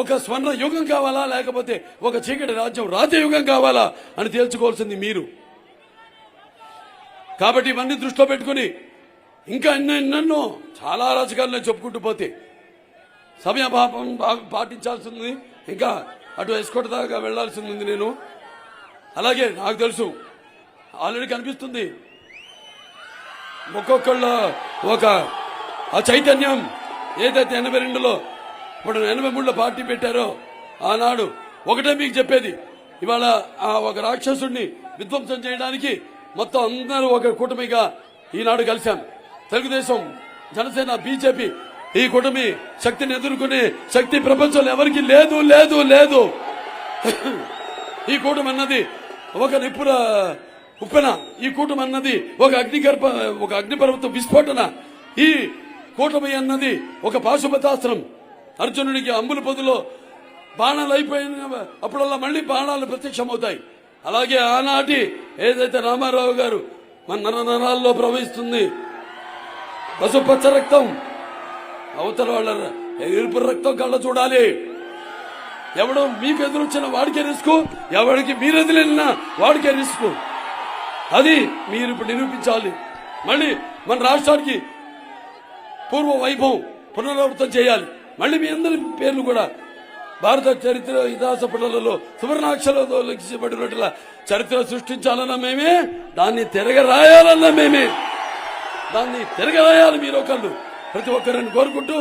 ఒక స్వర్ణ యుగం కావాలా, లేకపోతే ఒక చీకటి రాజ్యం రాజయుగం కావాలా అని తేల్చుకోవాల్సింది మీరు. కాబట్టి ఇవన్నీ దృష్టిలో పెట్టుకుని ఇంకా ఎన్నెన్నో చాలా రాజకీయాలను చెప్పుకుంటూ పోతే సమయపాపం పాటించాల్సి ఉంది. ఇంకా అటు ఎస్కోట్ దాకా వెళ్లాల్సి ఉంది నేను. అలాగే నాకు తెలుసు ఆల్రెడీ కనిపిస్తుంది ఒక్కొక్కళ్ళ ఒక ఆ చైతన్యం ఏదైతే 82లో ఇప్పుడు 83లో పార్టీ పెట్టారో ఆనాడు ఒకటే మీకు చెప్పేది, ఇవాళ ఆ ఒక రాక్షసుడిని విధ్వంసం చేయడానికి మొత్తం అందరూ ఒక కూటమిగా ఈనాడు కలిశాం. తెలుగుదేశం, జనసేన, బీజేపీ ఈ కూటమి శక్తిని ఎదుర్కొనే శక్తి ప్రపంచంలో ఎవరికి లేదు లేదు లేదు. ఈ కూటమి అన్నది ఒక నిప్పుల ఉప్పెన, ఈ కూటమి అన్నది ఒక అగ్నిపర్వత విస్ఫోటన, ఈ కూటమి అన్నది ఒక పాశుపతాస్త్రం. అర్జునుడికి అంబుల పొదిలో బాణాలు అయిపోయిన అప్పుడల్లా మళ్లీ బాణాలు ప్రత్యక్షమవుతాయి. అలాగే ఆనాటి ఏదైతే రామారావు గారు మన నరాల్లో ప్రవహిస్తుంది పసుపచ్చ రక్తం, అవతల వాళ్ళ ఎరుపు రక్తం కళ్ళ చూడాలి. ఎవడో మీకు ఎదురొచ్చిన వాడికే రిస్క్, ఎవరికి మీరు ఎదురెళ్ళినా వాడికే రిస్క్. అది మీరు ఇప్పుడు నిరూపించాలి. మళ్ళీ మన రాష్ట్రానికి పూర్వ వైభవం పునరావృతం చేయాలి. మళ్ళీ మీ అందరి పేర్లు కూడా భారత చరిత్ర ఇతిహాస పుటలలో సువర్ణాక్షరాలతో లిఖించబడినట్ల చరిత్ర సృష్టించాలన్నా మేమే, దాన్ని తిరగరాయాలన్నా మేమే, దాన్ని తిరగరాయాలి మీరు ఒకళ్ళు ప్రతి ఒక్కరిని కోరుకుంటూ,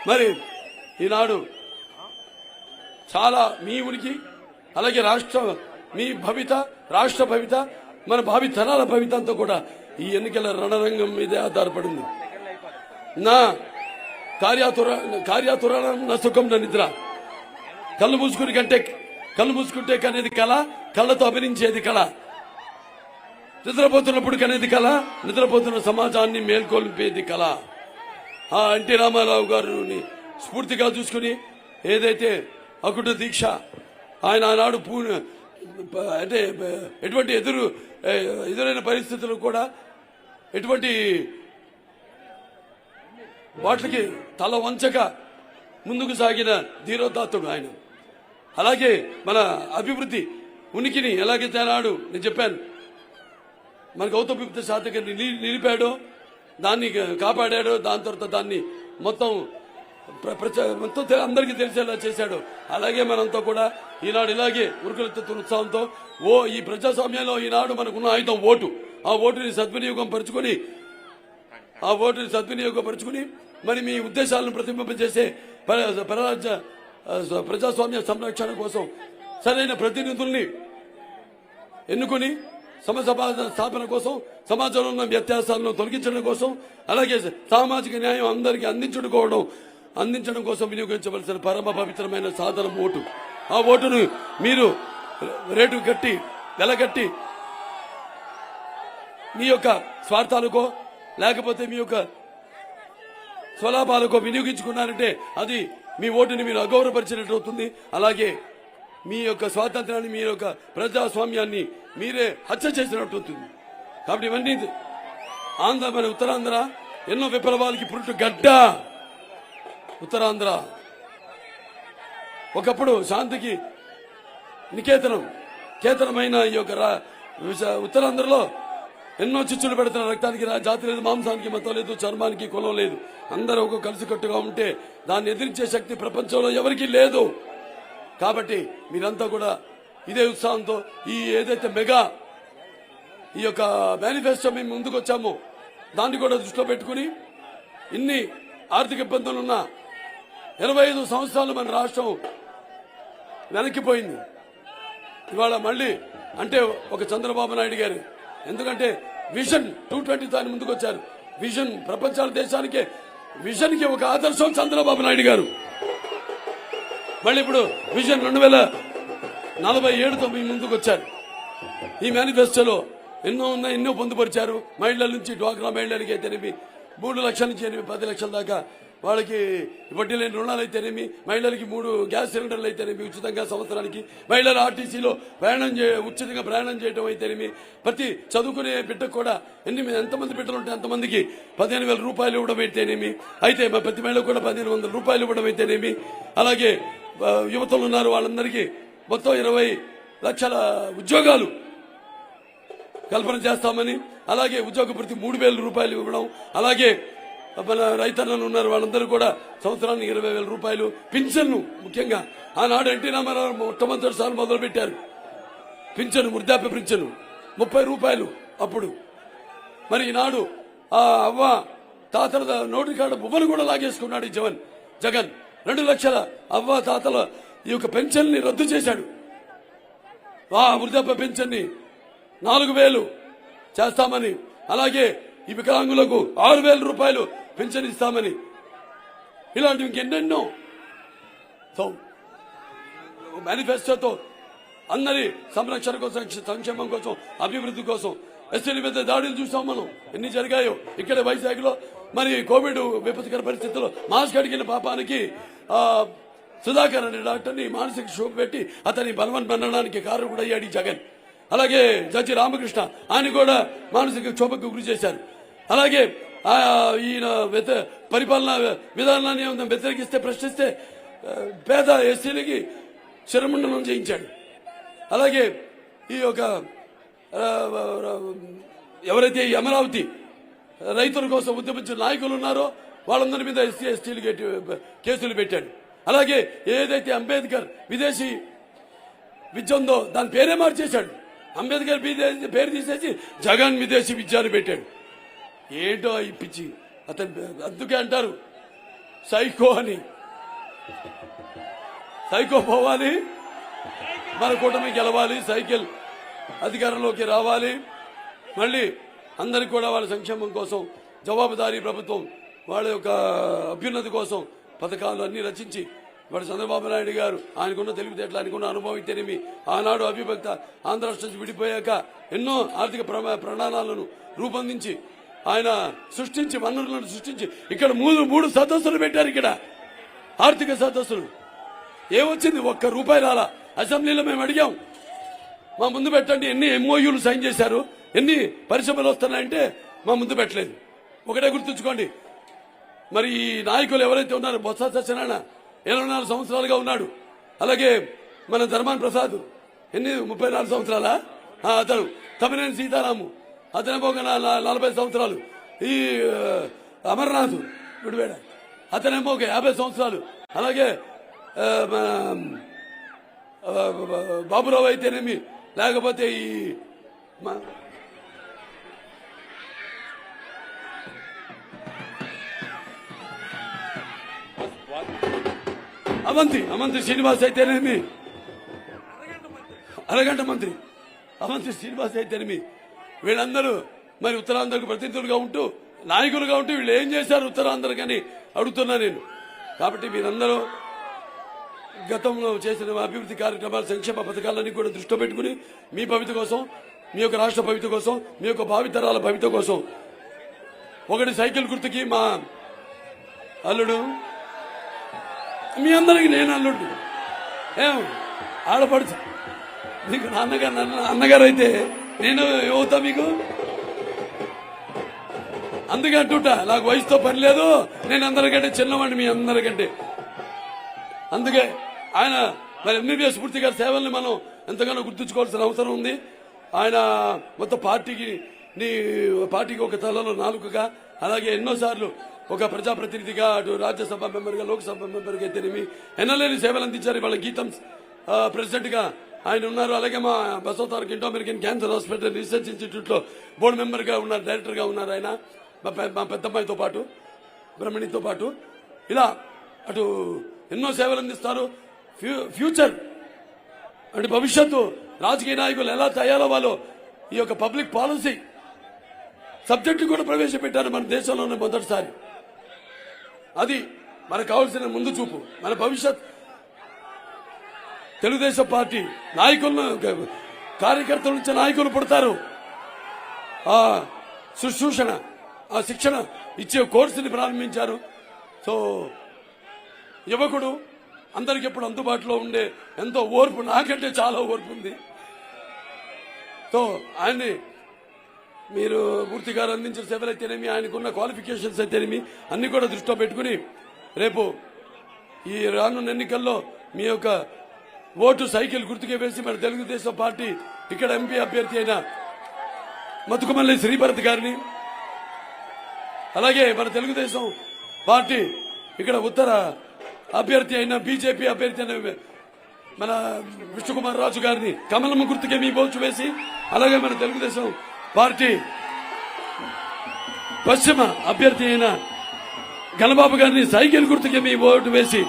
మరి ఈనాడు చాలా మీ ఉనికి, అలాగే మీ భవిత, రాష్ట్ర భవిత, మన భావి తరాల భవిత అంతా కూడా ఈ ఎన్నికల రణరంగం మీదే ఆధారపడింది. నా కార్యాతుర నా సుఖం నా నిద్ర. కళ్ళు మూసుకుంటే కనేది కళ, కళ్ళతో అభినయించేది కళ. నిద్రపోతున్నప్పుడు కనేది కళ, నిద్రపోతున్న సమాజాన్ని మేల్కొల్పేది కళ. ఆ ఎన్టీ రామారావు గారిని స్ఫూర్తిగా చూసుకుని ఏదైతే అకుట దీక్ష ఆయన ఆనాడు అంటే ఎటువంటి ఎదురైన పరిస్థితులు కూడా ఎటువంటి వాటికి తల వంచక ముందుకు సాగిన ధీరోదాత్తుడు ఆయన. అలాగే మన అభివృద్ధి ఉనికిని ఎలాగైతే ఆనాడు నేను చెప్పాను మన గౌతమ బుద్ధ శాతకర్ని నిలిపాడో, దాన్ని కాపాడాడో, దాని తర్వాత దాన్ని మొత్తం అందరికీ తెలిసేలా చేశాడు. అలాగే మనంతా కూడా ఈనాడు ఇలాగే ఉరుకులెత్తుతున్న ఉత్సాహంతో ఈ ప్రజాస్వామ్యంలో ఈనాడు మనకున్న ఆయుధం ఓటు. ఆ ఓటుని సద్వినియోగం పరుచుకుని మరి మీ ఉద్దేశాలను ప్రతిబింబించేసే ప్రజాస్వామ్య సంరక్షణ కోసం సరైన ప్రతినిధుల్ని ఎన్నుకొని స్థాపన కోసం, సమాజంలో ఉన్న వ్యత్యాసాలను తొలగించడం కోసం, అలాగే సామాజిక న్యాయం అందరికీ అందించడం కోసం వినియోగించవలసిన పరమ పవిత్రమైన సాధనం ఓటు. ఆ ఓటును మీరు రేటు కట్టి వెలగట్టి మీ యొక్క స్వార్థాలకో లేకపోతే మీ యొక్క స్వలాభాలకో వినియోగించుకున్నారంటే అది మీ ఓటుని మీరు అగౌరవపరిచినట్టు అవుతుంది. అలాగే మీ యొక్క స్వాతంత్రాన్ని, మీ యొక్క ప్రజాస్వామ్యాన్ని మీరే హత్య చేసినట్టు అవుతుంది. కాబట్టి ఇవన్నీ మన ఉత్తరాంధ్ర ఎన్నో విప్లవాలకి పురుటు గడ్డ. ఉత్తరాంధ్ర ఒకప్పుడు శాంతికి కేతనమైన ఈ యొక్క ఉత్తరాంధ్రలో ఎన్నో చిచ్చులు పెడుతున్న రక్తానికి జాతి లేదు, మాంసానికి మతం లేదు, చర్మానికి కులం లేదు. అందరూ ఒక కలిసికట్టుగా ఉంటే దాన్ని ఎదిరించే శక్తి ప్రపంచంలో ఎవరికీ లేదు. కాబట్టి మీరంతా కూడా ఇదే ఉత్సాహంతో ఏదైతే ఈ యొక్క మేనిఫెస్టో మేము ముందుకు వచ్చామో దాన్ని కూడా దృష్టిలో పెట్టుకుని ఇన్ని ఆర్థిక ఇబ్బందులున్న 25 సంవత్సరాలు మన రాష్ట్రం వెనక్కిపోయింది. ఇవాళ మళ్ళీ అంటే ఒక చంద్రబాబు నాయుడు గారు, ఎందుకంటే విజన్ 220 ఆయన ముందుకు వచ్చారు. విజన్ ప్రపంచాల దేశానికే విజన్ కి ఒక ఆదర్శం చంద్రబాబు నాయుడు గారు. మళ్ళీ ఇప్పుడు విజన్ 2047తో మీ ముందుకు వచ్చారు. ఈ మేనిఫెస్టోలో ఎన్నో ఉన్నాయి, ఎన్నో పొందుపరిచారు. మహిళల నుంచి డ్వాక్రా మహిళలకి అయితేనేమి 3 లక్షల నుంచి 10 లక్షల దాకా వాళ్ళకి వడ్డీ లేని రుణాలు అయితేనేమి, మహిళలకి 3 గ్యాస్ సిలిండర్లు అయితేనేమి ఉచితంగా సంవత్సరానికి, మహిళలు ఆర్టీసీలో ఉచితంగా ప్రయాణం చేయడం అయితేనేమి, ప్రతి చదువుకునే బిడ్డకు కూడా ఎంతమంది బిడ్డలు ఉంటే అంతమందికి 15,000 రూపాయలు ఇవ్వడం అయితేనేమి, అయితే ప్రతి మహిళకు కూడా 1,500 రూపాయలు ఇవ్వడం అయితేనేమి, అలాగే యువతలు ఉన్నారు వాళ్ళందరికీ మొత్తం 20 లక్షల ఉద్యోగాలు కల్పన చేస్తామని, అలాగే ఉద్యోగ భృతి 3,000 రూపాయలు ఇవ్వడం, అలాగే మన రైతన్నలు ఉన్నారు వాళ్ళందరూ కూడా సంవత్సరానికి 20,000 రూపాయలు పింఛన్ను. ముఖ్యంగా ఆనాడు ఎన్టీ రామారావు మొట్టమొదటిసారి మొదలు పెట్టారు పింఛను, వృద్ధాప్య పింఛను 30 రూపాయలు అప్పుడు. మరి ఈనాడు ఆ అవ్వ తాతల నోటి కాడ బొమ్మను కూడా లాగేసుకున్నాడు ఈ జగన్. 2 లక్షల అవ్వ తాతల ఈ యొక్క పెన్షన్ ని రద్దు చేశాడు. ఆ వృద్ధాప్య పెన్షన్ ని 4,000 చేస్తామని, అలాగే ఈ వికలాంగులకు 6,000 రూపాయలు పెన్షన్ ఇస్తామని, ఇలాంటివి ఇంకెన్నెన్నో మేనిఫెస్టోతో అందరి సంరక్షణ కోసం, సంక్షేమం కోసం, అభివృద్ధి కోసం. ఎస్టీల మీద దాడులు చూసాం మనం ఎన్ని జరిగాయో. ఇక్కడ వైజాగ్ లో మరి కోవిడ్ విపత్కర పరిస్థితుల్లో మాస్క్ అడిగిన పాపానికి సుధాకర్ అనే డాక్టర్ని మానసిక క్షోభ పెట్టి అతని బలవన్మరణానికి కారణం అయ్యాడు ఈ జగన్. అలాగే జడ్జి రామకృష్ణ ఆయన కూడా మానసిక క్షోభకు గురి చేశారు. అలాగే ఈయన పరిపాలనా విధానాన్ని వ్యతిరేకిస్తే, ప్రశ్నిస్తే పేద ఎస్టీలకి శిరమండనం చేయించాడు. అలాగే ఈ యొక్క ఎవరైతే ఈ అమరావతి రైతుల కోసం ఉద్యమించిన నాయకులు ఉన్నారో వాళ్ళందరి మీద ఎస్సీ ఎస్టీలు కేసులు పెట్టాడు. అలాగే ఏదైతే అంబేద్కర్ విదేశీ విద్య ఉందో దాని పేరే మార్చేశాడు. అంబేద్కర్ పేరు తీసేసి జగన్ విదేశీ విద్య అని పెట్టాడు. ఏంటో ఈ పిచ్చి. అతను అందుకే అంటారు సైకో అని. సైకో పోవాలి, మన కూటమి గెలవాలి, సైకిల్ అధికారంలోకి రావాలి, మళ్ళీ అందరికి కూడా వాళ్ళ సంక్షేమం కోసం జవాబుదారీ ప్రభుత్వం, వాళ్ళ యొక్క అభ్యున్నతి కోసం పథకాలు అన్ని రచించి వాడు చంద్రబాబు నాయుడు గారు ఆయనకున్న తెలివితేటలు, ఆయనకున్న అనుభవం ఇతేనేమి, ఆనాడు అవిభక్త ఆంధ్ర రాష్ట్రం విడిపోయాక ఎన్నో ఆర్థిక ప్రణాళాలను రూపొందించి ఆయన సృష్టించి, వనరులను సృష్టించి ఇక్కడ మూడు సదస్సులు పెట్టారు. ఇక్కడ ఆర్థిక సదస్సులు ఏమొచ్చింది? ₹1 రాలా. అసెంబ్లీలో మేము అడిగాం మా ముందు పెట్టండి, ఎన్ని ఎంఓయూలు సైన్ చేశారు, ఎన్ని పరిశ్రమలు వస్తున్నాయంటే మా ముందు పెట్టలేదు. ఒకటే గుర్తుంచుకోండి, మరి ఈ నాయకులు ఎవరైతే ఉన్నారో బొత్స సత్యనారాయణ 24 సంవత్సరాలుగా ఉన్నాడు. అలాగే మన ధర్మాన్ ప్రసాద్ ఎన్ని 34 సంవత్సరాలా, అతను తమ్మినేని సీతారాము అతనేమో 40 సంవత్సరాలు. ఈ అమర్నాథ్ విడివేడ అతనేమో 50 సంవత్సరాలు. అలాగే బాబురావు అయితేనేమి, లేకపోతే ఈ అవంతి శ్రీనివాస్ అయితేనేమి, అరగంట మంత్రి అవంతి శ్రీనివాస్ అయితేనేమి, వీళ్ళందరూ మరి ఉత్తరాంధ్రకు ప్రతినిధులుగా ఉంటూ, నాయకులుగా ఉంటూ వీళ్ళు ఏం చేశారు ఉత్తరాంధ్రకని అడుగుతున్నా నేను. కాబట్టి మీరందరూ గతంలో చేసిన అభివృద్ధి కార్యక్రమాలు, సంక్షేమ పథకాలన్నీ కూడా దృష్టిలో పెట్టుకుని మీ భవిత కోసం, మీ యొక్క రాష్ట్ర భవిత కోసం, మీ యొక్క భావితరాల భవిత కోసం ఒకటి సైకిల్ గుర్తుకి మా అల్లుడు, మీ అందరికి నేను అల్లుడు, ఏం ఆడపడుచు, మీకు అన్నగారు అయితే నేను అవుతా మీకు. అందుకే అంటుంటా నాకు వయసుతో పని లేదు, నేను అందరికంటే చిన్నవాడిని మీ అందరికంటే. అందుకే ఆయన మరి ఎంబీబీఎస్ పూర్తి గారి సేవల్ని మనం ఎంతగానో గుర్తుంచుకోవాల్సిన అవసరం ఉంది. ఆయన మొత్తం పార్టీకి ఒక తలలో నాలుకగా, అలాగే ఎన్నోసార్లు ఒక ప్రజాప్రతినిధిగా, అటు రాజ్యసభ మెంబర్గా, లోక్సభ మెంబర్గా అయితేనేమి ఎన్నలేని సేవలు అందించారు. వాళ్ళ గీతం ప్రెసిడెంట్ గా ఆయన ఉన్నారు. అలాగే మా Basavatarak Indo American cancer hospital research institute లో బోర్డు మెంబర్ గా ఉన్నారు, డైరెక్టర్ గా ఉన్నారు. ఆయన మా పెద్దమ్మాయితో పాటు, బ్రహ్మణితో పాటు ఇలా అటు ఎన్నో సేవలు అందిస్తారు. ఫ్యూచర్ అంటే భవిష్యత్తు రాజకీయ నాయకులు ఎలా తయారవ్వాలో ఈ యొక్క పబ్లిక్ పాలసీ సబ్జెక్టు కూడా ప్రవేశపెట్టారు మన దేశంలోనే మొదటిసారి. అది మనకు కావాల్సిన ముందు చూపు. మన భవిష్యత్ తెలుగుదేశం పార్టీ నాయకులను, కార్యకర్తల నుంచి నాయకులు పుడతారు. ఆ శుశ్రూషణ, ఆ శిక్షణ ఇచ్చే కోర్సుని ప్రారంభించారు. సో యువకుడు అందరికి ఎప్పుడు అందుబాటులో ఉండే ఎంతో ఓర్పు, నాకంటే చాలా ఓర్పు ఉంది. సో ఆయన్ని మీరు మూర్తి గారు అందించిన సేవలు అయితేనేమి, ఆయనకున్న క్వాలిఫికేషన్స్ అయితేనేమి అన్ని కూడా దృష్టిలో పెట్టుకుని రేపు ఈ రానున్న ఎన్నికల్లో మీ యొక్క ఓటు సైకిల్ గుర్తుకే వేసి మన తెలుగుదేశం పార్టీ ఇక్కడ ఎంపీ అభ్యర్థి అయిన మతుకుమల్లి శ్రీభరత్ గారిని, అలాగే మన తెలుగుదేశం పార్టీ ఇక్కడ ఉత్తర అభ్యర్థి అయిన బీజేపీ అభ్యర్థి అయిన మన విష్ణుకుమార్ రాజు గారిని కమలమ్మ గుర్తుకే మీ ఓటు వేసి, అలాగే మన తెలుగుదేశం పార్టీ పశ్చిమ అభ్యర్థి అయిన గణబాబు గారిని సైకిల్ గుర్తుకే మీ ఓటు వేసి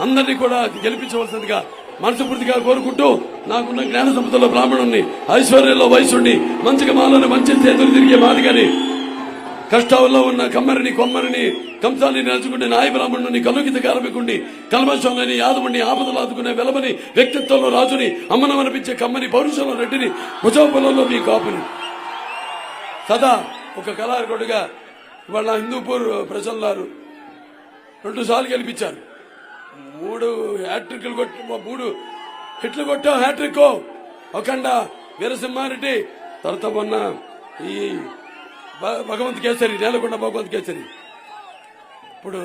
అందరినీ కూడా గెలిపించవలసిందిగా మనస్ఫూర్తిగా కోరుకుంటూ, నాకున్న జ్ఞాన సంపదలో బ్రాహ్మణుణ్ణి, ఐశ్వర్యంలో వైశ్యుణ్ణి, మంచిగా మాలని మంచి చేతులు తిరిగే మాదిగాని, కష్టాల్లో ఉన్న కమ్మరిని కొమ్మరిని కంసాన్ని నడుచుకునే నాయ బ్రాహ్మణుని, కలుగిత కార్మికుడిని, కల్మషంలోని యాదవుని, ఆపదలు ఆదుకునే వెలమని, వ్యక్తిత్వంలో రాజుని, అమ్మనమనిపించే కమ్మని, పౌరుషంలో రెడ్డిని, భుజోపలంలో మీ కాపుని, సదా ఒక కళాకారుడిగా ఇవాళ హిందూపూర్ ప్రజలారు 2 సార్లు గెలిపించారు. 3 హ్యాట్రిక్లు కొట్టి 3 హిట్లు కొట్టాం. హ్యాట్రిక్ ఒకండ వీరసింహారెడ్డి, తర్వాత మొన్న ఈ భగవంత్ కేసరి, నేలకొండ భగవంత్ కేసరి. ఇప్పుడు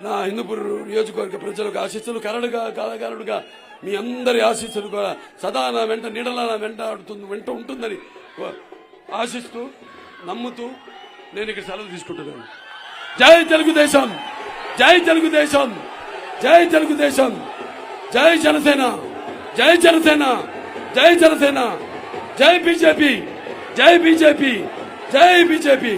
నా హిందూపూర్ నియోజకవర్గ ప్రజలకు ఆశీస్సులు, కళాకారుడుగా మీ అందరి ఆశీస్సులు కూడా సదా నా వెంట, నీడలా నా వెంట ఉంటుందని ఆశిస్తూ, నమ్ముతూ నేను ఇక్కడ సెలవు తీసుకుంటున్నాను. జై తెలుగుదేశం, జై తెలుగుదేశం, జై తెలుగుదేశం, జై జనసేన, జై జనసేన, జై జనసేన, జై బీజేపీ, జై బీజేపీ, జై బీజేపీ.